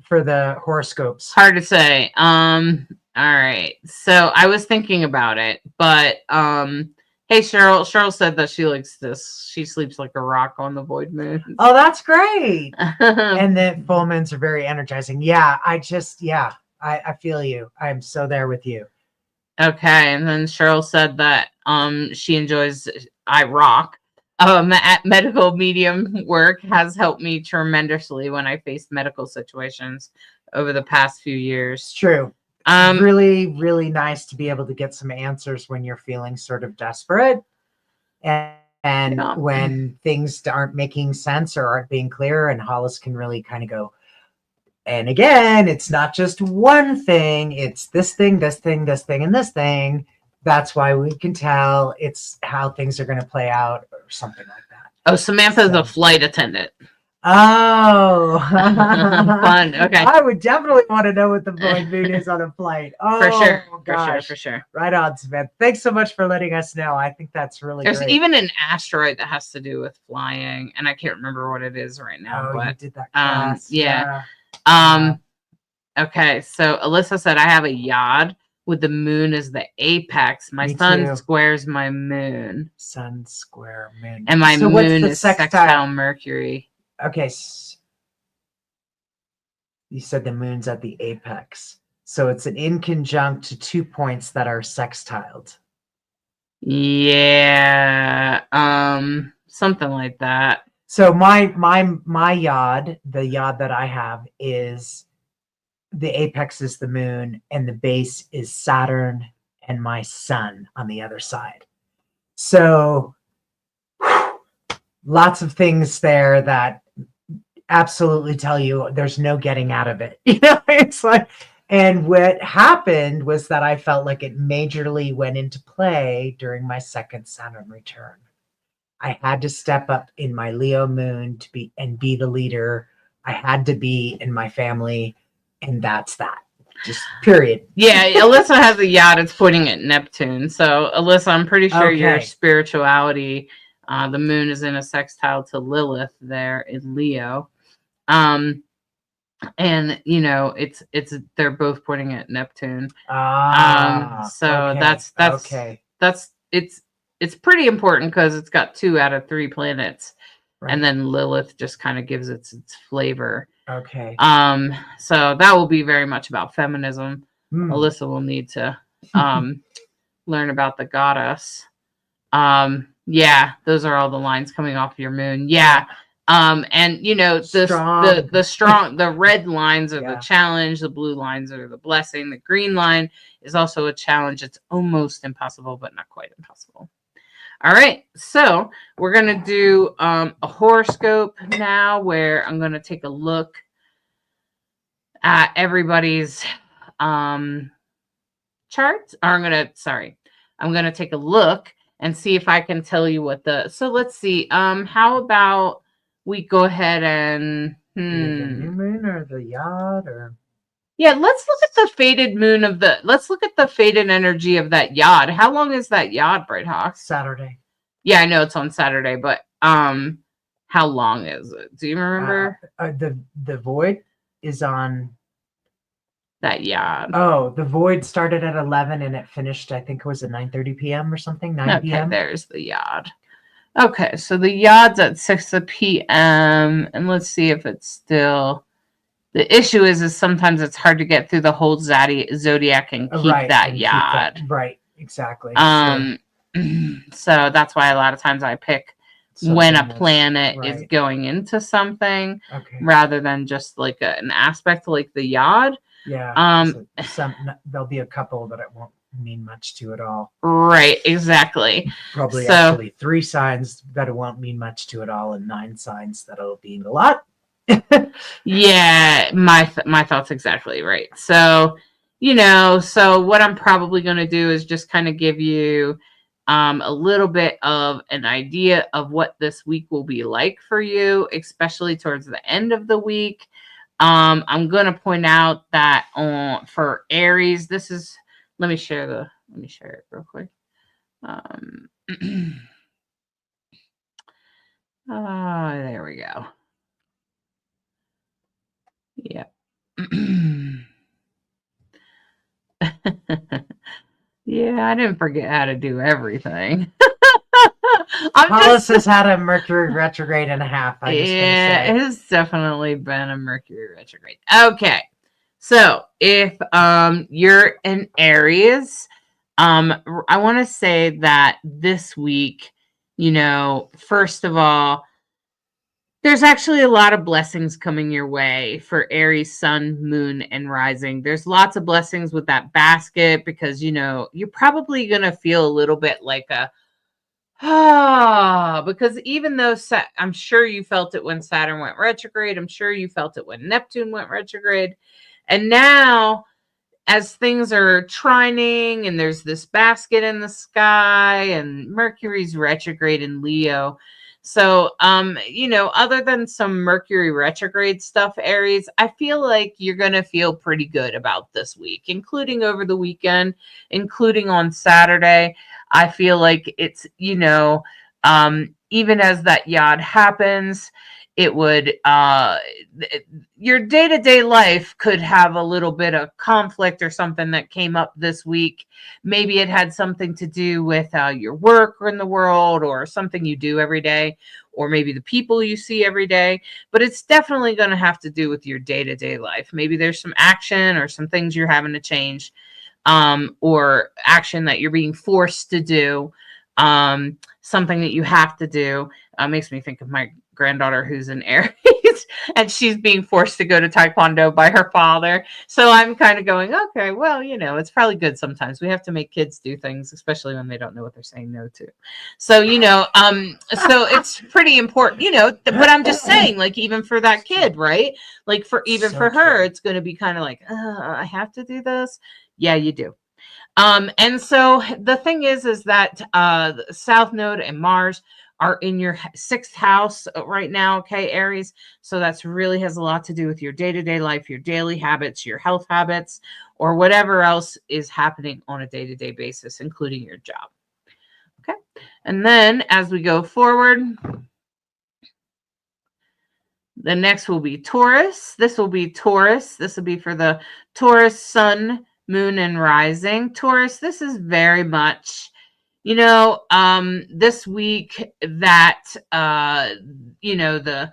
for the horoscopes? Hard to say. All right. So I was thinking about it, but hey, Cheryl. Cheryl said that she likes this. She sleeps like a rock on the void moon. Oh, that's great. And the full moons are very energizing. Yeah, I feel you. I'm so there with you. Okay, and then Cheryl said that she enjoys I rock. At medical medium work has helped me tremendously when I faced medical situations over the past few years. It's true. It's really, really nice to be able to get some answers when you're feeling sort of desperate, and when things aren't making sense or aren't being clear, and Hollis can really kind of go, and again, it's not just one thing, it's this thing, this thing, this thing, and this thing. That's why we can tell it's how things are going to play out or something like that. Oh, Samantha's a flight attendant. Oh, fun. Okay. I would definitely want to know what the void moon is on a flight. Oh, for sure. Gosh. For sure. Right on, Samantha. Thanks so much for letting us know. I think that's really There's great. even an asteroid that has to do with flying, and I can't remember what it is right now. Oh, but you did that class. Yeah. Okay, so Alyssa said I have a yod with the moon as the apex. My sun squares my moon. Sun square moon. And my moon is sextile Mercury. Okay. You said the moon's at the apex. So it's an inconjunct to 2 points that are sextiled. Yeah. Something like that. So my yod, the yod that I have, is the apex is the moon and the base is Saturn and my sun on the other side. So lots of things there that absolutely tell you there's no getting out of it. It's like, And what happened was that I felt like it majorly went into play during my second Saturn return. I had to step up in my Leo moon to be the leader. I had to be in my family, and that's that. Just period. Yeah, Alyssa has a yacht. It's pointing at Neptune. So, Alyssa, I'm pretty sure your spirituality, the moon is in a sextile to Lilith there in Leo. And it's they're both pointing at Neptune. So it's pretty important because it's got 2 out of 3 planets. Right. And then Lilith just kind of gives its flavor. Okay. So that will be very much about feminism. Alyssa will need to learn about the goddess. Yeah, those are all the lines coming off your moon. Yeah. And the red lines are the challenge, the blue lines are the blessing, the green line is also a challenge. It's almost impossible, but not quite impossible. All right, so we're going to do a horoscope now, where I'm going to take a look at everybody's charts. I'm going to take a look and see if I can tell you so let's see. How about we go ahead and the new moon or the yacht, or yeah, let's look at the faded moon let's look at the faded energy of that yacht. How long is that yacht, Bright Hawk? Saturday. Yeah, I know it's on Saturday, but how long is it? Do you remember? The void is on that yacht. Oh, the void started at 11 and it finished, I think it was at 9:30 p.m. or something. 9 p.m. There's the yacht. Okay, so the yacht's at 6 p.m. and let's see if it's still. The issue is sometimes it's hard to get through the whole zodiac and keep that yacht. Right, exactly. So that's why a lot of times I pick when a planet is going into something, rather than just like an aspect like the yacht. Yeah. There'll be a couple that it won't mean much to at all. Right, exactly. Probably actually 3 signs that it won't mean much to at all, and 9 signs that it'll mean a lot. Yeah, my thoughts exactly right. So, so what I'm probably going to do is just kind of give you a little bit of an idea of what this week will be like for you, especially towards the end of the week. I'm going to point out that for Aries, let me share it real quick. There we go. Yeah. Yeah, I didn't forget how to do everything. Hollis has had a Mercury retrograde and a half. It has definitely been a Mercury retrograde. Okay. So if you're an Aries, I want to say that this week, first of all, there's actually a lot of blessings coming your way for Aries, Sun, Moon, and Rising. There's lots of blessings with that basket because, you're probably going to feel a little bit like because even though I'm sure you felt it when Saturn went retrograde, I'm sure you felt it when Neptune went retrograde. And now, as things are trining and there's this basket in the sky and Mercury's retrograde in Leo. So, other than some Mercury retrograde stuff, Aries, I feel like you're going to feel pretty good about this week, including over the weekend, including on Saturday. I feel like it's, even as that yacht happens, it would, your day-to-day life could have a little bit of conflict or something that came up this week. Maybe it had something to do with your work in the world or something you do every day, or maybe the people you see every day, but it's definitely going to have to do with your day-to-day life. Maybe there's some action or some things you're having to change, or action that you're being forced to do, something that you have to do. Makes me think of my granddaughter who's an Aries. and she's being forced to go to Taekwondo by her father. So I'm kind of going, okay, well, it's probably good sometimes. We have to make kids do things, especially when they don't know what they're saying no to. So, so it's pretty important, but I'm just saying, like, even for that kid, right? Like for her, it's going to be kind of like, I have to do this. Yeah, you do. And so the thing is that the South Node and Mars are in your sixth house right now, okay, Aries. So that's really has a lot to do with your day-to-day life, your daily habits, your health habits, or whatever else is happening on a day-to-day basis, including your job. Okay. And then as we go forward, the next will be Taurus. This will be Taurus. This will be for the Taurus sun, moon, and rising. Taurus, this is very much, this week that, the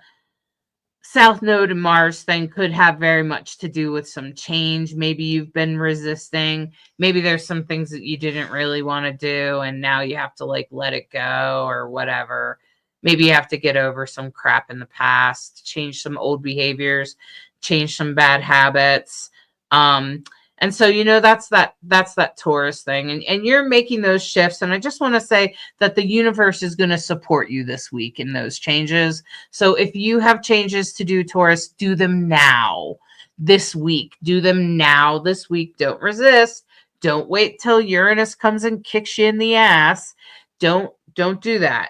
South Node and Mars thing could have very much to do with some change. Maybe you've been resisting. Maybe there's some things that you didn't really want to do, and now you have to like let it go or whatever. Maybe you have to get over some crap in the past, change some old behaviors, change some bad habits. And so, that's that Taurus thing. And you're making those shifts. And I just want to say that the universe is going to support you this week in those changes. So if you have changes to do, Taurus, do them now, this week. Do them now, this week. Don't resist. Don't wait till Uranus comes and kicks you in the ass. Don't do that.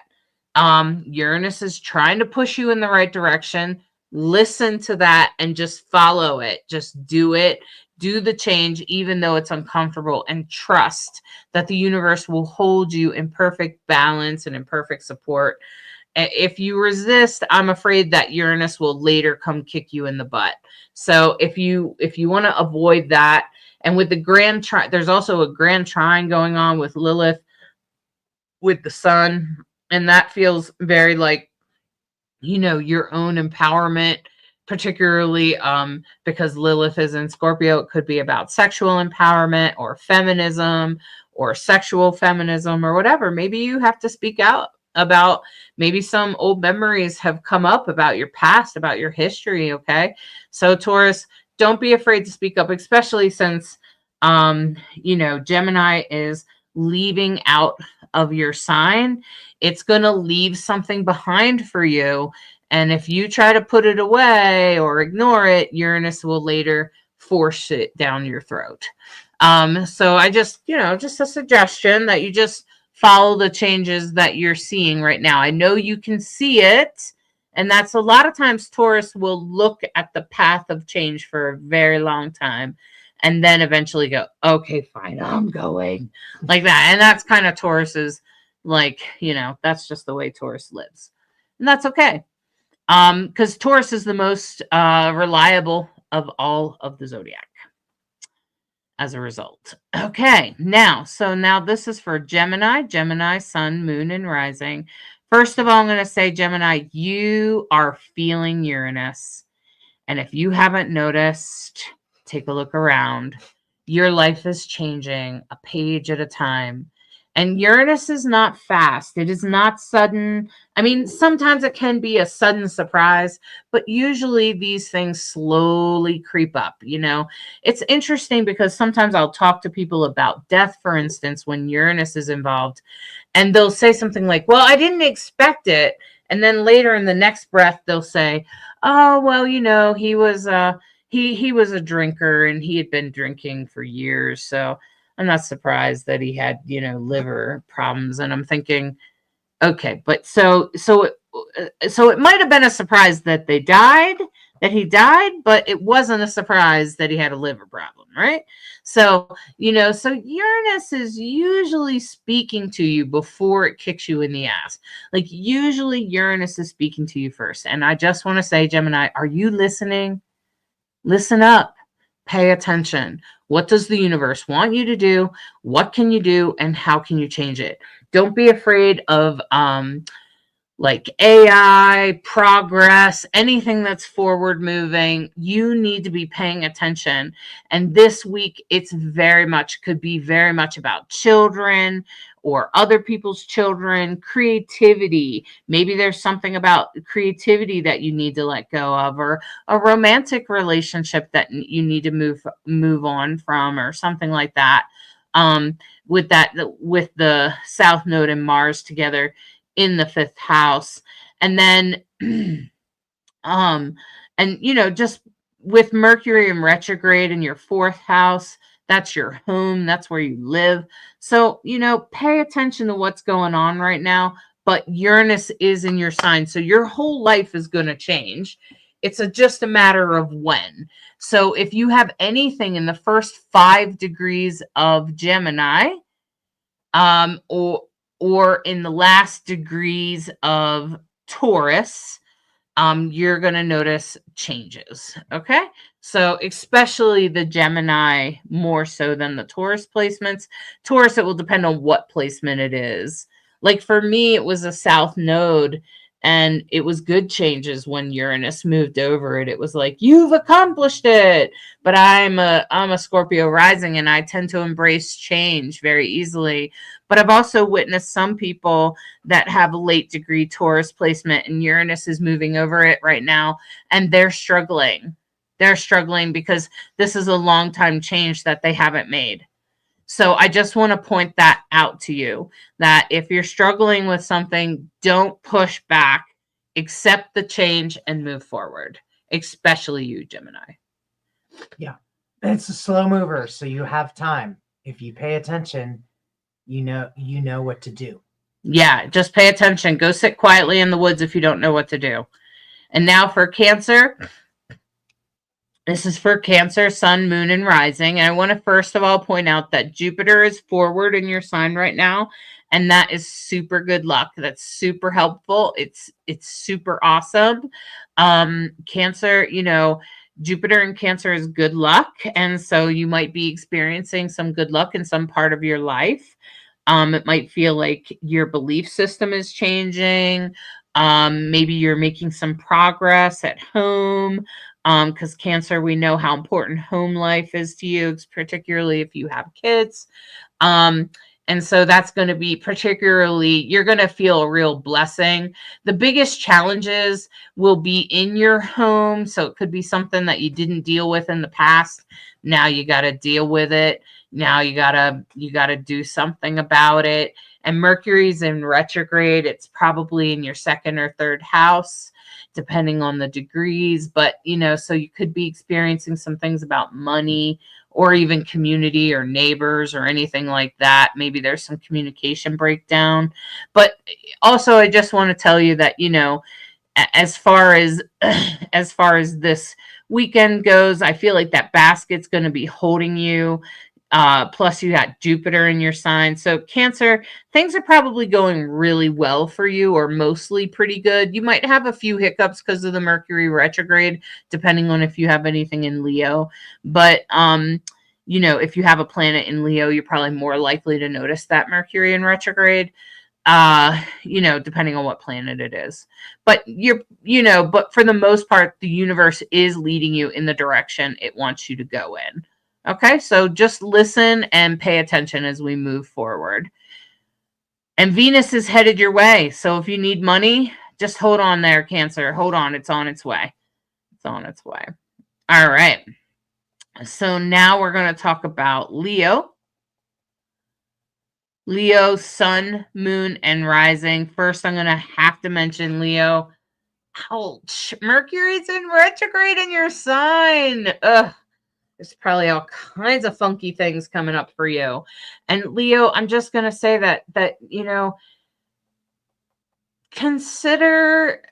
Uranus is trying to push you in the right direction. Listen to that and just follow it. Just do it. Do the change, even though it's uncomfortable, and trust that the universe will hold you in perfect balance and in perfect support. If you resist, I'm afraid that Uranus will later come kick you in the butt. So if you want to avoid that, and with the grand trine, there's also a grand trine going on with Lilith with the sun, and that feels very like, your own empowerment, particularly because Lilith is in Scorpio. It could be about sexual empowerment or feminism or sexual feminism or whatever. Maybe you have to speak out about, maybe some old memories have come up about your past, about your history. Okay. So Taurus, don't be afraid to speak up, especially since, Gemini is leaving out of your sign. It's going to leave something behind for you. And if you try to put it away or ignore it, Uranus will later force it down your throat. So I just a suggestion that you just follow the changes that you're seeing right now. I know you can see it. And that's a lot of times Taurus will look at the path of change for a very long time and then eventually go, okay, fine, I'm going, like that. And that's kind of Taurus's, like, that's just the way Taurus lives. And that's okay. Because Taurus is the most reliable of all of the zodiac as a result. Okay, now this is for Gemini, sun, moon, and rising. First of all, I'm going to say, Gemini, you are feeling Uranus. And if you haven't noticed, take a look around. Your life is changing a page at a time. And Uranus is not fast. It is not sudden. I mean, sometimes it can be a sudden surprise, but usually these things slowly creep up. It's interesting because sometimes I'll talk to people about death, for instance, when Uranus is involved, and they'll say something like, well, I didn't expect it. And then later in the next breath, they'll say, oh, well, he was he was a drinker and he had been drinking for years. So I'm not surprised that he had, liver problems. And I'm thinking, okay, but so it might have been a surprise that he died, but it wasn't a surprise that he had a liver problem, right? So, so Uranus is usually speaking to you before it kicks you in the ass. Like, usually Uranus is speaking to you first. And I just want to say, Gemini, are you listening? Listen up. Pay attention. What does the universe want you to do? What can you do? And how can you change it? Don't be afraid of like AI, progress, anything that's forward moving. You need to be paying attention. And this week, could be very much about children or other people's children, creativity. Maybe there's something about creativity that you need to let go of, or a romantic relationship that you need to move on from, or something like that. With the South Node and Mars together in the 5th house. And then and just with Mercury in retrograde in your 4th house, that's your home, that's where you live. So pay attention to what's going on right now. But Uranus is in your sign, so your whole life is going to change. It's just a matter of when. So if you have anything in the first 5 degrees of Gemini, or in the last degrees of Taurus, you're going to notice changes. Okay. So especially the Gemini more so than the Taurus placements. Taurus, it will depend on what placement it is. Like for me, it was a South Node, and it was good changes when Uranus moved over it. It was like, you've accomplished it. But I'm a Scorpio rising, and I tend to embrace change very easily. But I've also witnessed some people that have a late degree Taurus placement, and Uranus is moving over it right now, and they're struggling. They're struggling because this is a long time change that they haven't made. So I just want to point that out to you, that if you're struggling with something, don't push back, accept the change and move forward, especially you, Gemini. Yeah. It's a slow mover, so you have time. If you pay attention, you know what to do. Yeah, just pay attention. Go sit quietly in the woods if you don't know what to do. And now for Cancer. This is for Cancer, Sun, Moon, and Rising. And I want to first of all point out that Jupiter is forward in your sign right now, and that is super good luck. That's super helpful. It's super awesome. Cancer, Jupiter in Cancer is good luck, and so you might be experiencing some good luck in some part of your life. It might feel like your belief system is changing. Maybe you're making some progress at home. Because Cancer, we know how important home life is to you, particularly if you have kids. And so that's going to be particularly, you're going to feel a real blessing. The biggest challenges will be in your home. So it could be something that you didn't deal with in the past. Now you got to deal with it. Now you gotta do something about it. And Mercury's in retrograde. It's probably in your 2nd or 3rd house, depending on the degrees. But, so you could be experiencing some things about money, or even community or neighbors or anything like that. Maybe there's some communication breakdown. But also, I just want to tell you that, as far as this weekend goes, I feel like that basket's going to be holding you. Plus you got Jupiter in your sign. So Cancer, things are probably going really well for you, or mostly pretty good. You might have a few hiccups because of the Mercury retrograde, depending on if you have anything in Leo. But, if you have a planet in Leo, you're probably more likely to notice that Mercury in retrograde, depending on what planet it is. But but for the most part, the universe is leading you in the direction it wants you to go in. Okay, so just listen and pay attention as we move forward. And Venus is headed your way. So if you need money, just hold on there, Cancer. Hold on. It's on its way. It's on its way. All right. So now we're going to talk about Leo. Leo, Sun, Moon, and Rising. First, I'm going to have to mention Leo. Ouch. Mercury's in retrograde in your sign. Ugh. There's probably all kinds of funky things coming up for you. And Leo, I'm just going to say that, consider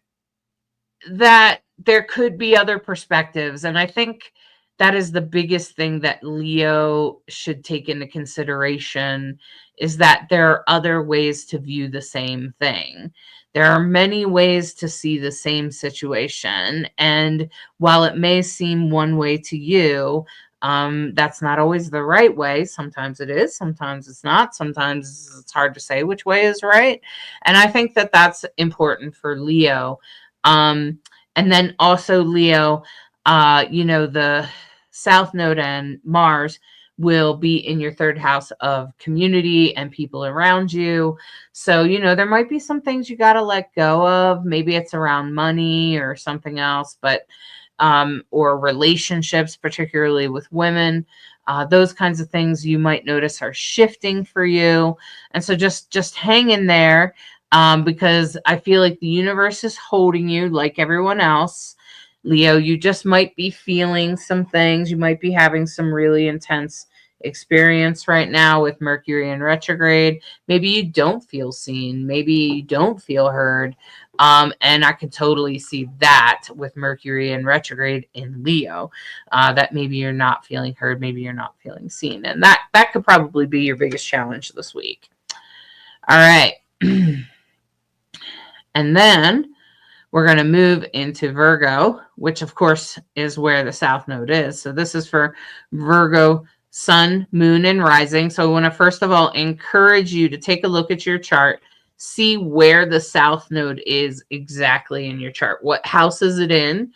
that there could be other perspectives. And I think that is the biggest thing that Leo should take into consideration, is that there are other ways to view the same thing. There are many ways to see the same situation. And while it may seem one way to you, that's not always the right way. Sometimes it is, sometimes it's not. Sometimes it's hard to say which way is right. And I think that that's important for Leo. And then also Leo, the South Node and Mars will be in your third house of community and people around you. So, there might be some things you got to let go of. Maybe it's around money or something else, but or relationships, particularly with women. Those kinds of things you might notice are shifting for you. And so just hang in there, because I feel like the universe is holding you like everyone else. Leo, you just might be feeling some things. You might be having some really intense experience right now with Mercury in retrograde. Maybe you don't feel seen. Maybe you don't feel heard. And I can totally see that with Mercury in retrograde in Leo, that maybe you're not feeling heard. Maybe you're not feeling seen. And that could probably be your biggest challenge this week. All right. And then we're going to move into Virgo, which of course is where the South Node is. So this is for Virgo, Sun, Moon, and Rising. So I want to first of all encourage you to take a look at your chart, see where the South Node is exactly in your chart. What house is it in?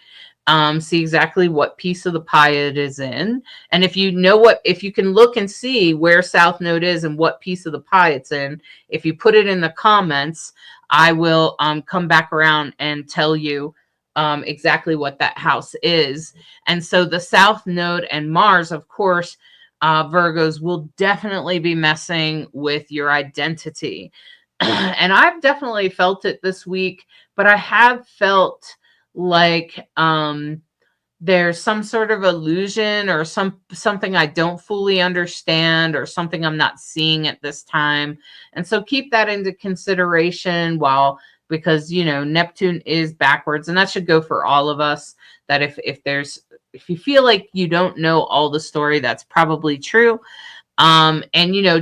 See exactly what piece of the pie it is in. And if you can look and see where South Node is and what piece of the pie it's in, if you put it in the comments, I will come back around and tell you exactly what that house is. And so the South Node and Mars, of course, Virgos, will definitely be messing with your identity. And I've definitely felt it this week, but I have felt like there's some sort of illusion or something I don't fully understand or something I'm not seeing at this time. And so keep that into consideration because Neptune is backwards, and that should go for all of us, that if you feel like you don't know all the story, that's probably true. And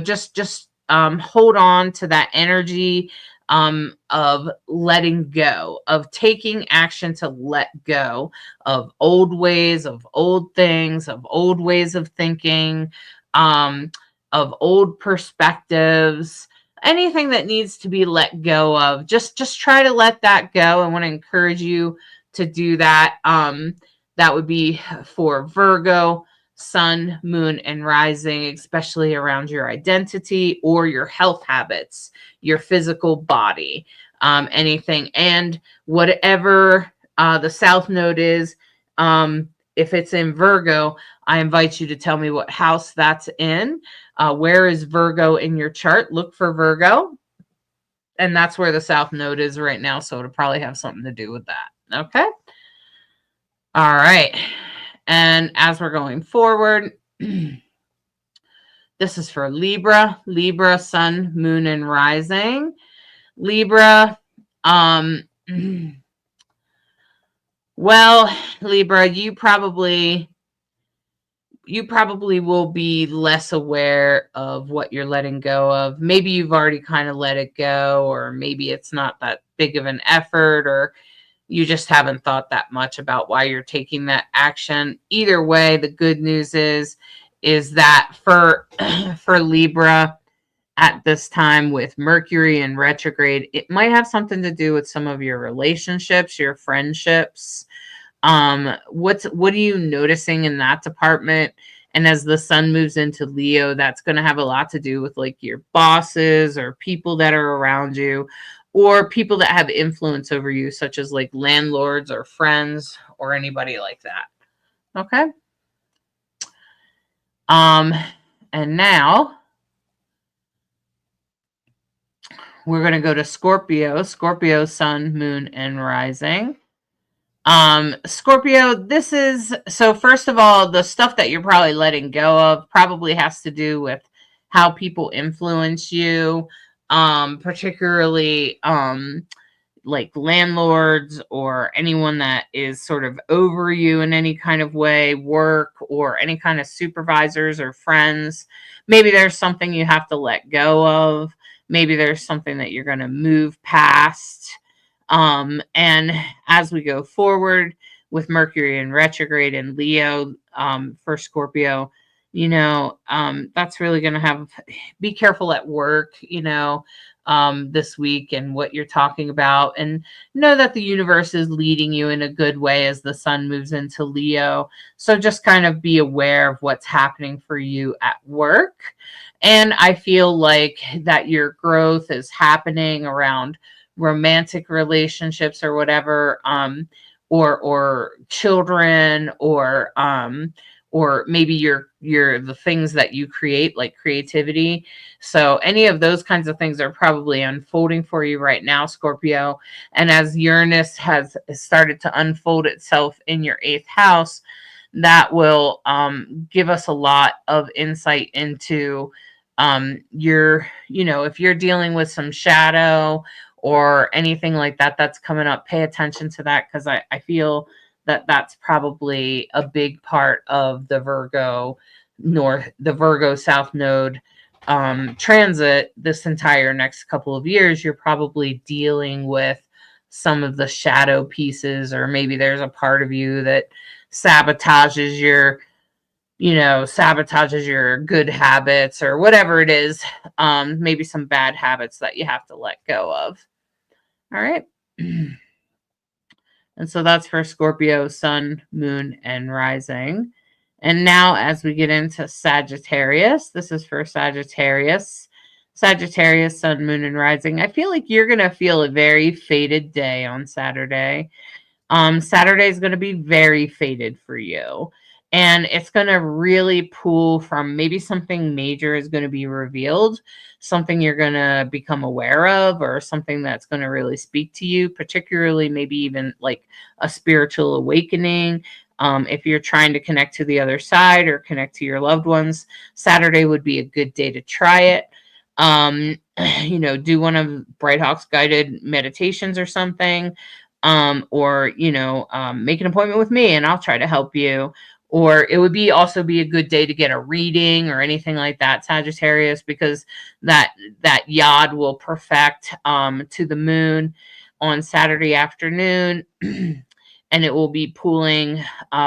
just hold on to that energy of letting go, of taking action to let go of old ways, of old things, of old ways of thinking, of old perspectives, anything that needs to be let go of. Just try to let that go. I want to encourage you to do that. That would be for Virgo, Sun, Moon, and Rising, especially around your identity or your health habits, your physical body, anything. And whatever the South Node is, if it's in Virgo, I invite you to tell me what house that's in. Where is Virgo in your chart? Look for Virgo. And that's where the South Node is right now. So it'll probably have something to do with that. Okay. All right. And as we're going forward, this is for Libra, Sun, Moon, and Rising. Libra, well, Libra, you probably will be less aware of what you're letting go of. Maybe you've already kind of let it go, or maybe it's not that big of an effort, or you just haven't thought that much about why you're taking that action. Either way, the good news is that for Libra at this time with Mercury in retrograde, it might have something to do with some of your relationships, your friendships. What are you noticing in that department? And as the sun moves into Leo, that's going to have a lot to do with like your bosses or people that are around you, or people that have influence over you, such as like landlords or friends or anybody like that. Okay. And now we're going to go to Scorpio, Sun, Moon, and Rising. Scorpio, this is, so first of all, the stuff that you're probably letting go of probably has to do with how people influence you, particularly like landlords or anyone that is sort of over you in any kind of way, work, or any kind of supervisors or friends. Maybe there's something you have to let go of. Maybe there's something that you're going to move past. And as we go forward with Mercury in retrograde and Leo, for Scorpio, that's really going to be careful at work, this week and what you're talking about, and know that the universe is leading you in a good way as the sun moves into Leo. So just kind of be aware of what's happening for you at work. And I feel like that your growth is happening around romantic relationships or whatever, or children, or maybe you're the things that you create, like creativity. So any of those kinds of things are probably unfolding for you right now, Scorpio. And as Uranus has started to unfold itself in your 8th house, that will give us a lot of insight into if you're dealing with some shadow or anything like that that's coming up, pay attention to that, because I feel that that's probably a big part of the Virgo South Node transit this entire next couple of years. You're probably dealing with some of the shadow pieces, or maybe there's a part of you that sabotages your good habits or whatever it is. Maybe some bad habits that you have to let go of. All right. And so that's for Scorpio, sun, moon, and rising. And now as we get into Sagittarius, this is for Sagittarius, sun, moon, and rising. I feel like you're going to feel a very faded day on Saturday. Saturday is going to be very faded for you. And it's going to really pull from maybe something major is going to be revealed, something you're going to become aware of, or something that's going to really speak to you, particularly maybe even like a spiritual awakening. If you're trying to connect to the other side or connect to your loved ones, Saturday would be a good day to try it. Do one of Bright Hawk's guided meditations or something, or make an appointment with me and I'll try to help you. Or it would also be a good day to get a reading or anything like that, Sagittarius, because that yod will perfect to the moon on Saturday afternoon, and it will be pulling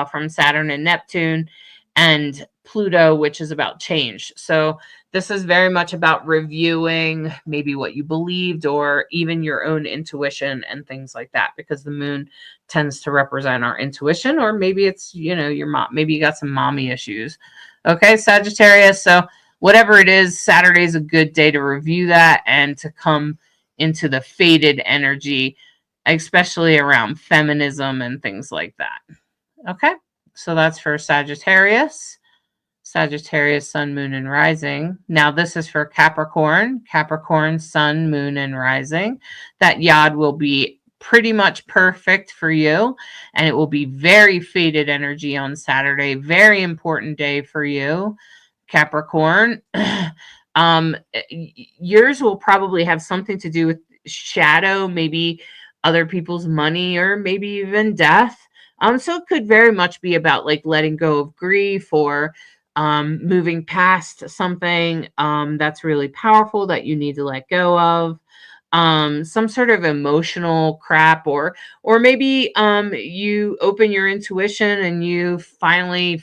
from Saturn and Neptune and Pluto, which is about change. So this is very much about reviewing maybe what you believed or even your own intuition and things like that, because the moon tends to represent our intuition, or maybe it's, your mom, maybe you got some mommy issues. Okay, Sagittarius. So whatever it is, Saturday is a good day to review that and to come into the faded energy, especially around feminism and things like that. Okay, so that's for Sagittarius. Sagittarius, sun, moon, and rising. Now this is for Capricorn. Capricorn, sun, moon, and rising. That yod will be pretty much perfect for you, and it will be very faded energy on Saturday. Very important day for you, Capricorn. Yours will probably have something to do with shadow, maybe other people's money, or maybe even death. So it could very much be about like letting go of grief, or moving past something that's really powerful that you need to let go of. Some sort of emotional crap, or maybe you open your intuition and you finally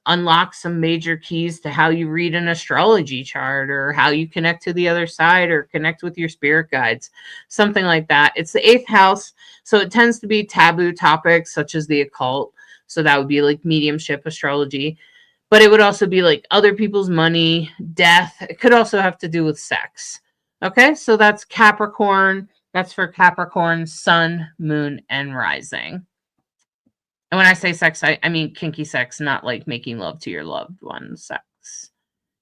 unlock some major keys to how you read an astrology chart, or how you connect to the other side, or connect with your spirit guides, something like that. It's the 8th house, so it tends to be taboo topics such as the occult. So that would be like mediumship, astrology, but it would also be like other people's money, death. It could also have to do with sex. Okay, so that's Capricorn. That's for Capricorn, sun, moon, and rising. And when I say sex, I mean kinky sex, not like making love to your loved one sex,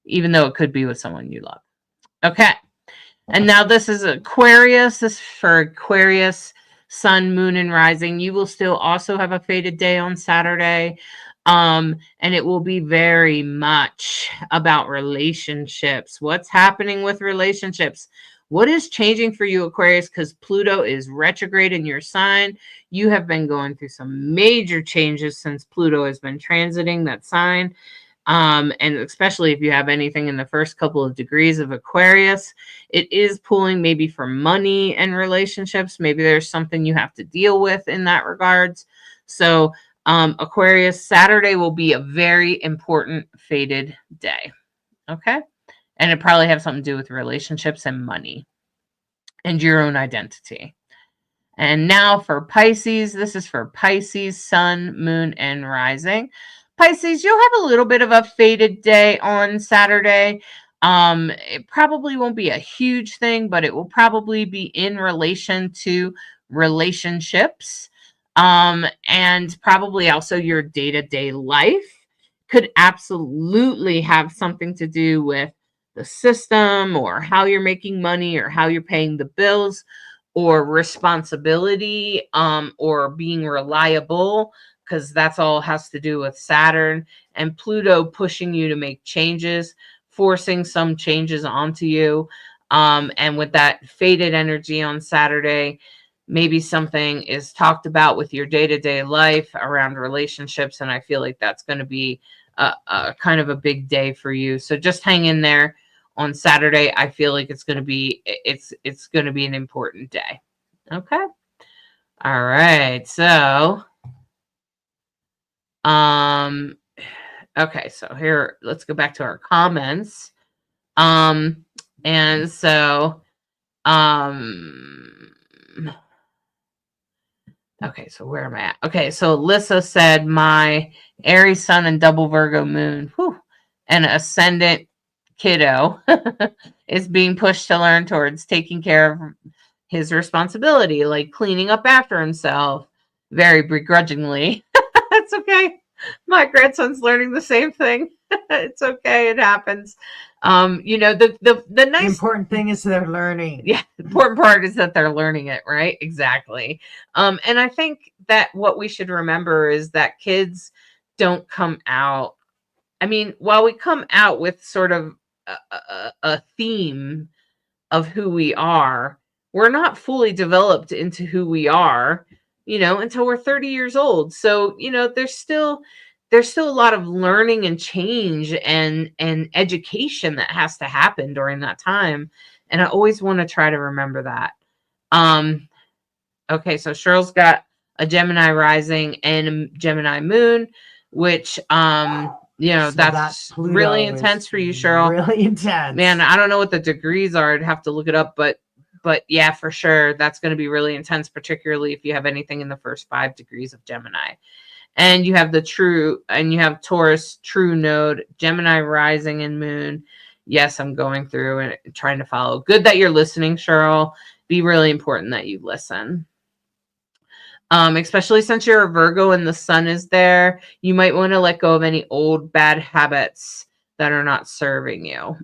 even though it could be with someone you love. Okay, and now this is Aquarius. This is for Aquarius, sun, moon, and rising. You will still also have a faded day on Saturday. And it will be very much about relationships. What's happening with relationships? What is changing for you, Aquarius? Because Pluto is retrograde in your sign. You have been going through some major changes since Pluto has been transiting that sign. And especially if you have anything in the first couple of degrees of Aquarius, it is pulling maybe for money and relationships. Maybe there's something you have to deal with in that regards. So Aquarius, Saturday will be a very important faded day. Okay. And it probably have something to do with relationships and money and your own identity. And now for Pisces, this is for Pisces, Sun, Moon, and Rising. Pisces, you'll have a little bit of a faded day on Saturday. It probably won't be a huge thing, but it will probably be in relation to relationships, and probably also your day-to-day life. Could absolutely have something to do with the system or how you're making money or how you're paying the bills or responsibility, or being reliable, because that's all has to do with Saturn and Pluto pushing you to make changes, forcing some changes onto you. And with that faded energy on Saturday, maybe something is talked about with your day-to-day life around relationships, and I feel like that's going to be a kind of a big day for you. So just hang in there. On Saturday, I feel like it's going to be an important day. Okay. All right. So, okay. So here, let's go back to our comments. And so, okay. So where am I at? Okay. So Alyssa said my Aries sun and double Virgo moon, and ascendant kiddo is being pushed to learn towards taking care of his responsibility, like cleaning up after himself, very begrudgingly. It's okay. My grandson's learning the same thing. It's okay. It happens. The nice, the important thing is they're learning. Yeah, the important part is that they're learning it, right? Exactly. And I think that what we should remember is that kids don't come out. I mean, while we come out with sort of a theme of who we are, we're not fully developed into who we are, until we're 30 years old. So, there's still a lot of learning and change and education that has to happen during that time. And I always want to try to remember that. Okay, so Cheryl's got a Gemini rising and a Gemini moon, which so that's really intense for you, Cheryl. Really intense. Man, I don't know what the degrees are. I'd have to look it up, but yeah, for sure, that's going to be really intense, particularly if you have anything in the first 5 degrees of Gemini. And you have you have Taurus, true node, Gemini rising and moon. Yes, I'm going through and trying to follow. Good that you're listening, Cheryl. Be really important that you listen. Especially since you're a Virgo and the sun is there, you might want to let go of any old bad habits that are not serving you.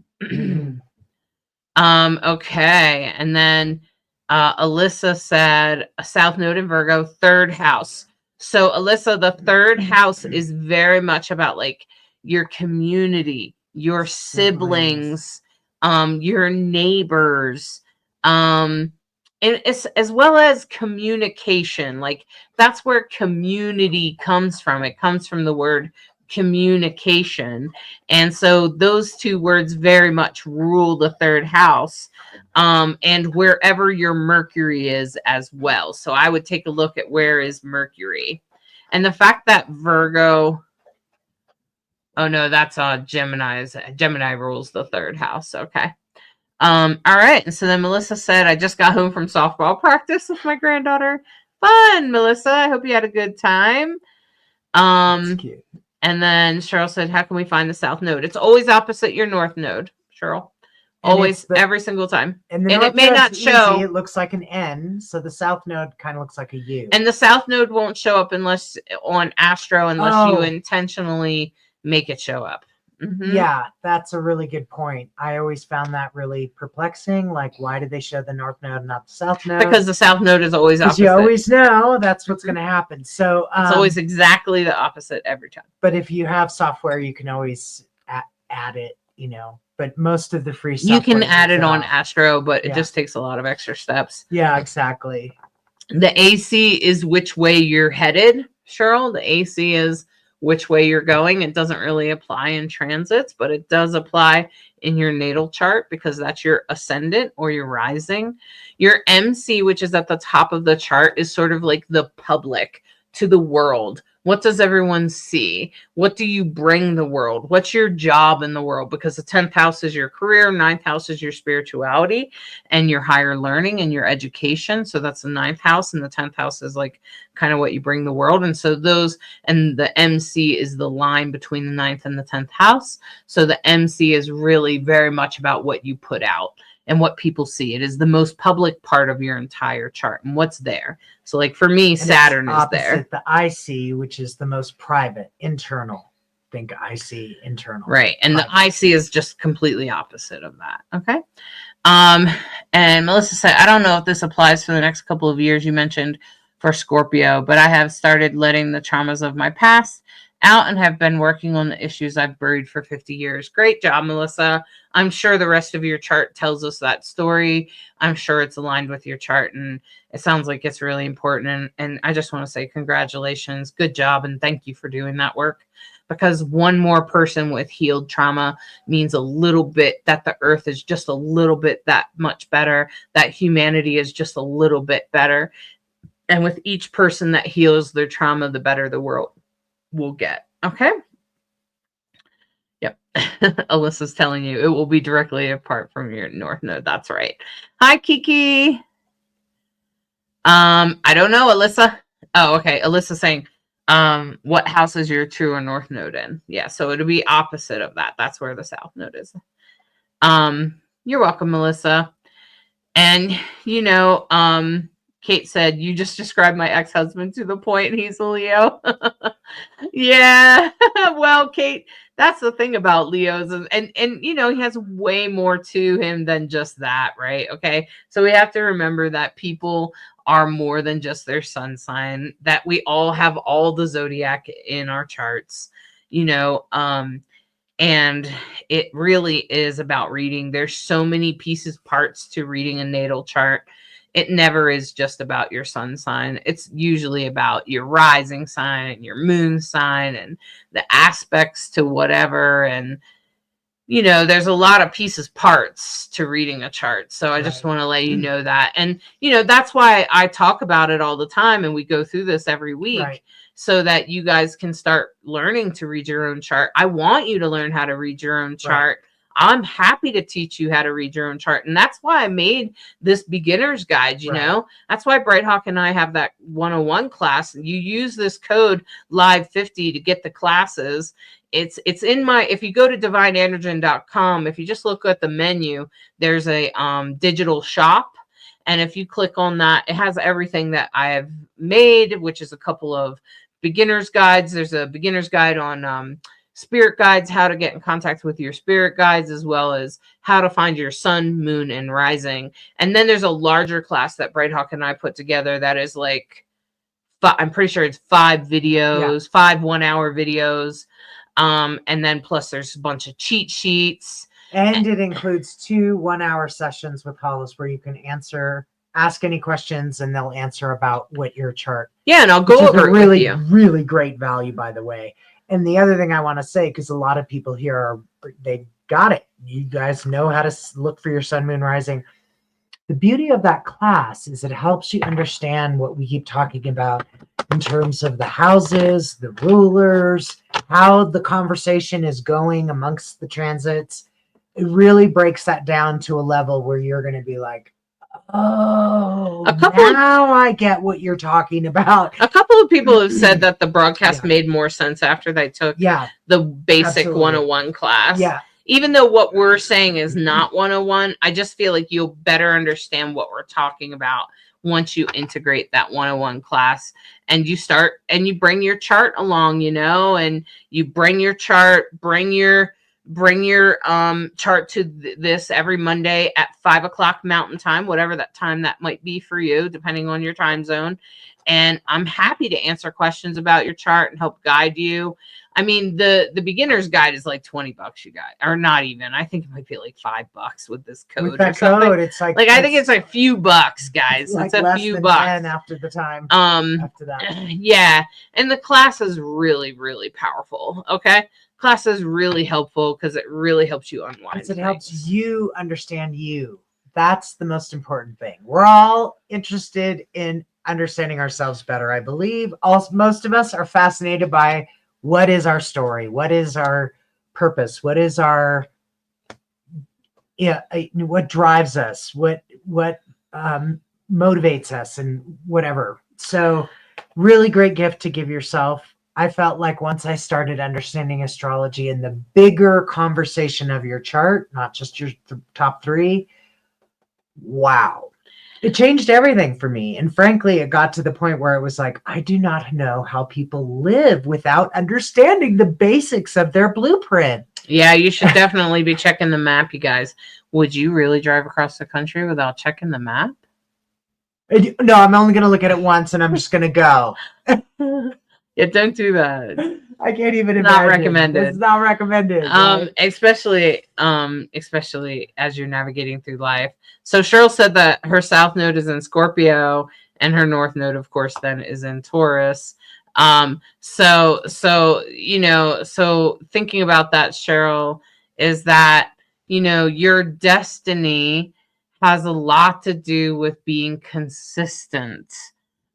Okay. And then Alyssa said a South Node in Virgo, 3rd house. So Alyssa, the 3rd house is very much about like your community, your siblings, your neighbors, and as well as communication. Like that's where community comes from. It comes from the word communication. And so those 2 words very much rule the 3rd house, and wherever your Mercury is as well. So I would take a look at where is Mercury. And the fact that Virgo, oh no, that's Gemini rules the 3rd house. Okay. All right. And so then Melissa said, I just got home from softball practice with my granddaughter. Fun, Melissa. I hope you had a good time. That's cute. And then Cheryl said, how can we find the South Node? It's always opposite your North Node, Cheryl. Always, every single time. And it may not show. Easy. It looks like an N, so the South Node kind of looks like a U. And the South Node won't show up unless on Astro, unless you intentionally make it show up. Mm-hmm. Yeah, that's a really good point. I always found that really perplexing. Like, why did they show the North Node and not the South Node? Because the South Node is always opposite. You always know that's what's going to happen. So it's always exactly the opposite every time. But if you have software, you can always add it, But most of the free software, you can add it on Astro, but it just takes a lot of extra steps. Yeah, exactly. The AC is which way you're headed, Cheryl. The AC is which way you're going. It doesn't really apply in transits, but it does apply in your natal chart because that's your ascendant or your rising. Your MC, which is at the top of the chart, is sort of like the public to the world, What does everyone see? What do you bring the world? What's your job in the world? Because the 10th house is your career, 9th house is your spirituality and your higher learning and your education. So that's the 9th house, and the 10th house is like kind of what you bring the world. And so those, and the MC is the line between the 9th and the 10th house. So the MC is really very much about what you put out and what people see. It is the most public part of your entire chart and what's there. So like for me, Saturn is there. The IC, which is the most private, internal. Think IC, internal. Right. And private. The IC is just completely opposite of that. Okay. And Melissa said, I don't know if this applies for the next couple of years. You mentioned for Scorpio, but I have started letting the traumas of my past out and have been working on the issues I've buried for 50 years. Great job, Melissa. I'm sure the rest of your chart tells us that story. I'm sure it's aligned with your chart, and it sounds like it's really important. And I just want to say congratulations, good job, and thank you for doing that work, because one more person with healed trauma means a little bit that the earth is just a little bit that much better, that humanity is just a little bit better. And with each person that heals their trauma, the better the world will get. Okay. Yep. Alyssa's telling you it will be directly apart from your north node. That's right. Hi, Kiki. I don't know, Alyssa. Oh, okay. Alyssa's saying, what house is your true or north node in? Yeah, so it'll be opposite of that. That's where the south node is. You're welcome, Melissa. And you know, Kate said, you just described my ex-husband to the point. He's a Leo. Yeah. Well, Kate, that's the thing about Leos. And you know, he has way more to him than just that, right? Okay. So we have to remember that people are more than just their sun sign, that we all have all the zodiac in our charts, you know, and it really is about reading. There's so many pieces, parts to reading a natal chart. It never is just about your sun sign. It's usually about your rising sign and your moon sign and the aspects to whatever. And, you know, there's a lot of pieces, parts to reading a chart. So I just want to let you know that. And, you know, that's why I talk about it all the time. And we go through this every week so that you guys can start learning to read your own chart. I want you to learn how to read your own chart. I'm happy to teach you how to read your own chart. And that's why I made this beginner's guide, you know. That's why Bright Hawk and I have that 101 class. You use this code LIVE50 to get the classes. It's in my, if you go to divineandrogyne.com, if you just look at the menu, there's a digital shop. And if you click on that, it has everything that I have made, which is a couple of beginner's guides. There's a beginner's guide on spirit guides, how to get in contact with your spirit guides, as well as how to find your sun, moon, and rising. And then there's a larger class that Bright Hawk and I put together that is like, I'm pretty sure it's 5 videos, 5 1-hour videos. And then plus there's a bunch of cheat sheets. And it includes 2 1-hour sessions with Hollis where you can ask any questions, and they'll answer about what your chart. Yeah, and I'll go over it with you. Really great value, by the way. And the other thing I want to say, because a lot of people here they got it. You guys know how to look for your sun, moon, rising. The beauty of that class is it helps you understand what we keep talking about in terms of the houses, the rulers, how the conversation is going amongst the transits. It really breaks that down to a level where you're going to be like, oh, now I get what you're talking about. A couple of people have said that the broadcast made more sense after they took the basic 101 class. Yeah. Even though what we're saying is not 101, I just feel like you'll better understand what we're talking about once you integrate that 101 class and you start and you bring your chart along, you know, and you bring your chart, bring your chart to this every Monday at 5 o'clock Mountain Time, whatever that time that might be for you, depending on your time zone. And I'm happy to answer questions about your chart and help guide you. I mean, the beginner's guide is like $20, you guys, or not even. I think it might be like $5 with this code. With that code, it's like I think it's a few bucks, guys. It's a few bucks. 10 after the time. After that, yeah. And the class is really, really powerful. Okay, class is really helpful because it really helps you unwind. It helps you understand you. That's the most important thing. We're all interested in understanding ourselves better. I believe most of us are fascinated by what is our story, what is our purpose, what is our what drives us, what motivates us, and whatever. So, really great gift to give yourself. I felt like once I started understanding astrology and the bigger conversation of your chart, not just your top three, wow. It changed everything for me. And frankly, it got to the point where it was like, I do not know how people live without understanding the basics of their blueprint. Yeah, you should definitely be checking the map, you guys. Would you really drive across the country without checking the map? No, I'm only going to look at it once and I'm just going to go. Yeah, don't do that. I can't even imagine. Not recommended. It's not recommended. Right? Especially as you're navigating through life. So Cheryl said that her south node is in Scorpio and her north node, of course, then is in Taurus. So thinking about that, Cheryl, is that, your destiny has a lot to do with being consistent,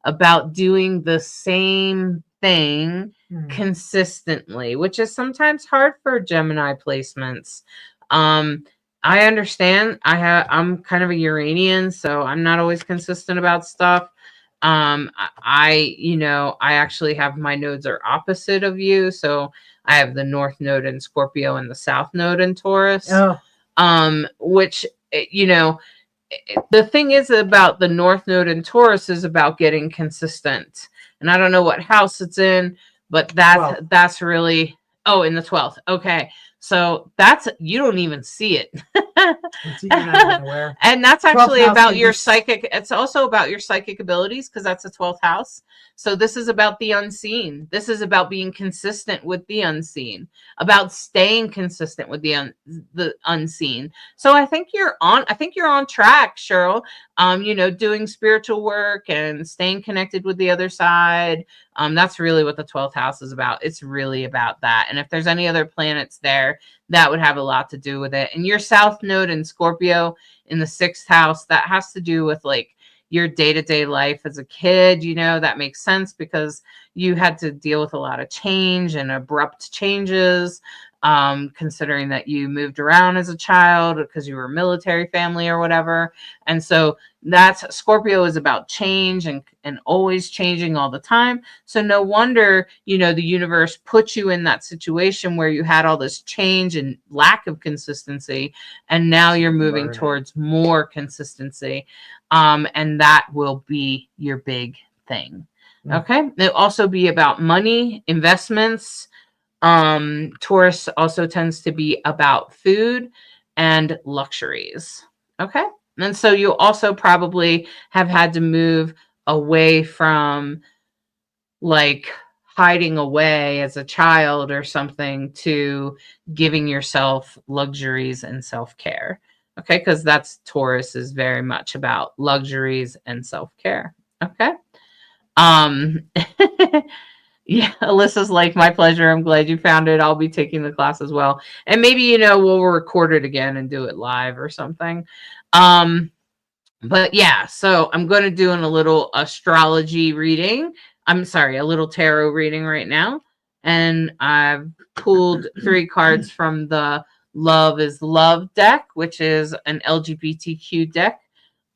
about doing the same thing consistently, which is sometimes hard for Gemini placements. I understand. I'm kind of a Uranian, so I'm not always consistent about stuff. I actually have my nodes are opposite of you, so I have the north node in Scorpio and the south node in Taurus. Which the thing is about the north node in Taurus is about getting consistent. And I don't know what house it's in, but that's really in the 12th. Okay. So you don't even see it. And that's actually about your psychic. It's also about your psychic abilities, because that's the 12th house. So this is about the unseen. This is about being consistent with the unseen, about staying consistent with the unseen. So I think you're on track, Cheryl. Doing spiritual work and staying connected with the other side. That's really what the 12th house is about. It's really about that. And if there's any other planets there, that would have a lot to do with it. And your south node in Scorpio in the 6th house, that has to do with like your day-to-day life as a kid. That makes sense because you had to deal with a lot of change and abrupt changes, considering that you moved around as a child because you were a military family or whatever. And so Scorpio is about change and always changing all the time. So no wonder, the universe put you in that situation where you had all this change and lack of consistency. And now you're moving towards more consistency. And that will be your big thing. Okay. It'll also be about money, investments. Taurus also tends to be about food and luxuries. Okay. And so you also probably have had to move away from like hiding away as a child or something to giving yourself luxuries and self-care. Okay. Because Taurus is very much about luxuries and self-care. Okay. Yeah, Alyssa's like, my pleasure. I'm glad you found it. I'll be taking the class as well. And maybe, we'll record it again and do it live or something. But yeah, so I'm going to do a little astrology reading. I'm sorry, a little tarot reading right now. And I've pulled 3 cards from the Love is Love deck, which is an LGBTQ deck,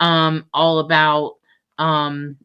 all about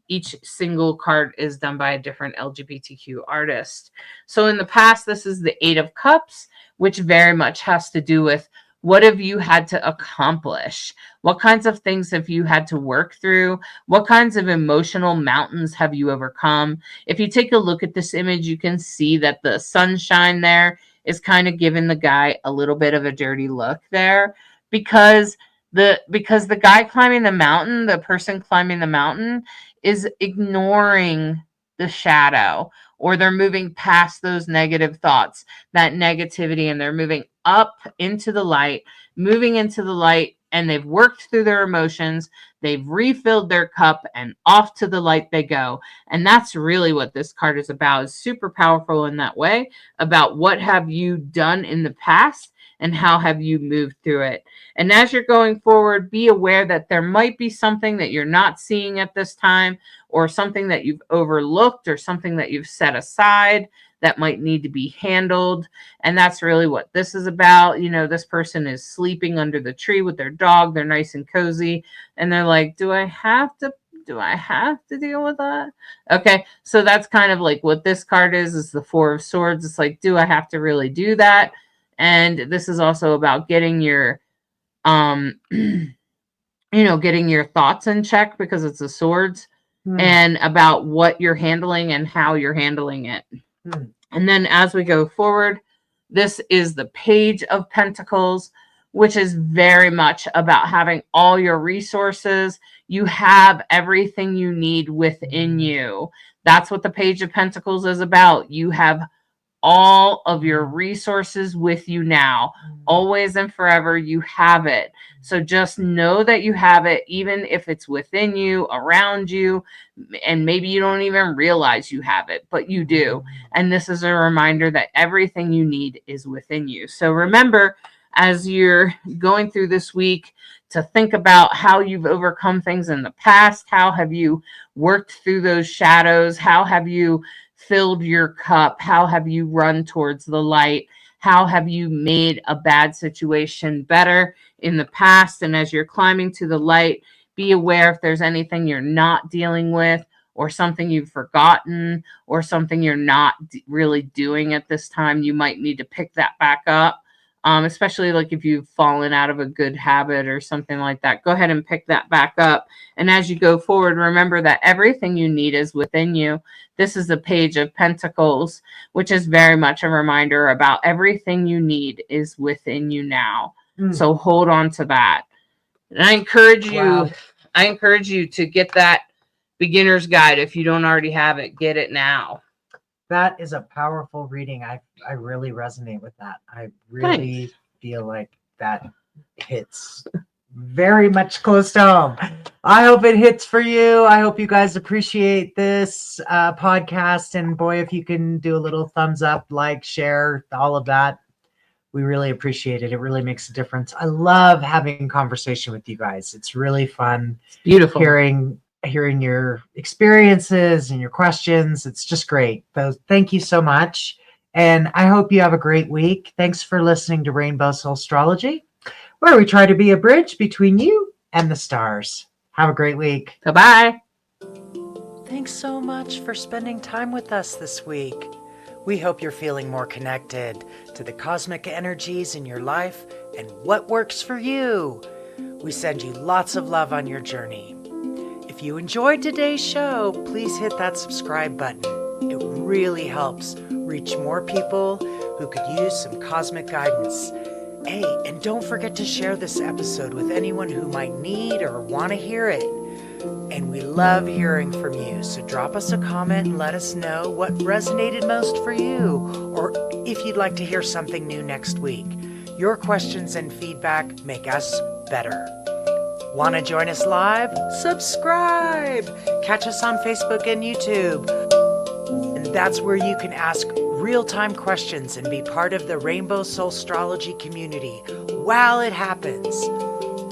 each single card is done by a different LGBTQ artist. So in the past, this is the 8 of Cups, which very much has to do with what have you had to accomplish? What kinds of things have you had to work through? What kinds of emotional mountains have you overcome? If you take a look at this image, you can see that the sunshine there is kind of giving the guy a little bit of a dirty look there, because the guy climbing the mountain, the person climbing the mountain, is ignoring the shadow, or they're moving past those negative thoughts, that negativity, and they're moving up into the light, and they've worked through their emotions, they've refilled their cup, and off to the light they go. And that's really what this card is about. It's super powerful in that way, about what have you done in the past and how have you moved through it. And as you're going forward, be aware that there might be something that you're not seeing at this time, or something that you've overlooked, or something that you've set aside that might need to be handled. And that's really what this is about. You know, this person is sleeping under the tree with their dog. They're nice and cozy. And they're like, do I have to deal with that? Okay. So that's kind of like what this card is the Four of Swords. It's like, do I have to really do that? And this is also about getting your, getting your thoughts in check, because it's the swords, and about what you're handling and how you're handling it. And then as we go forward, this is the Page of Pentacles, which is very much about having all your resources. You have everything you need within you. That's what the Page of Pentacles is about. You have all of your resources with you now, always and forever. You have it. So just know that you have it, even if it's within you, around you, and maybe you don't even realize you have it, but you do. And this is a reminder that everything you need is within you. So remember, as you're going through this week, to think about how you've overcome things in the past. How have you worked through those shadows? How have you filled your cup? How have you run towards the light? How have you made a bad situation better in the past? And as you're climbing to the light, be aware if there's anything you're not dealing with, or something you've forgotten, or something you're not really doing at this time. You might need to pick that back up. Especially like if you've fallen out of a good habit or something like that. Go ahead and pick that back up. And as you go forward, remember that everything you need is within you. This is the Page of Pentacles, which is very much a reminder about everything you need is within you now. So hold on to that. And I encourage you to get that beginner's guide. If you don't already have it, get it now. That is a powerful reading. I really resonate with that. I really feel like that hits very much close to home. I hope it hits for you. I hope you guys appreciate this podcast. And boy, if you can do a little thumbs up, like, share, all of that, we really appreciate it. It really makes a difference. I love having conversation with you guys. It's really fun. It's beautiful. Hearing your experiences and your questions. It's just great. So thank you so much. And I hope you have a great week. Thanks for listening to Rainbow Soulstrology, where we try to be a bridge between you and the stars. Have a great week. Bye-bye. Thanks so much for spending time with us this week. We hope you're feeling more connected to the cosmic energies in your life and what works for you. We send you lots of love on your journey. If you enjoyed today's show, please hit that subscribe button. It really helps reach more people who could use some cosmic guidance. Hey, and don't forget to share this episode with anyone who might need or want to hear it. And we love hearing from you, so drop us a comment and let us know what resonated most for you, or if you'd like to hear something new next week. Your questions and feedback make us better. Want to join us live? Subscribe! Catch us on Facebook and YouTube. And that's where you can ask real-time questions and be part of the Rainbow Soulstrology community while it happens.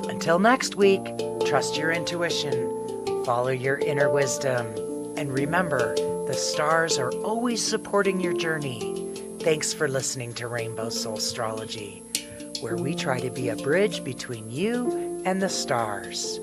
Until next week, trust your intuition, follow your inner wisdom, and remember, the stars are always supporting your journey. Thanks for listening to Rainbow Soulstrology, where we try to be a bridge between you and the stars.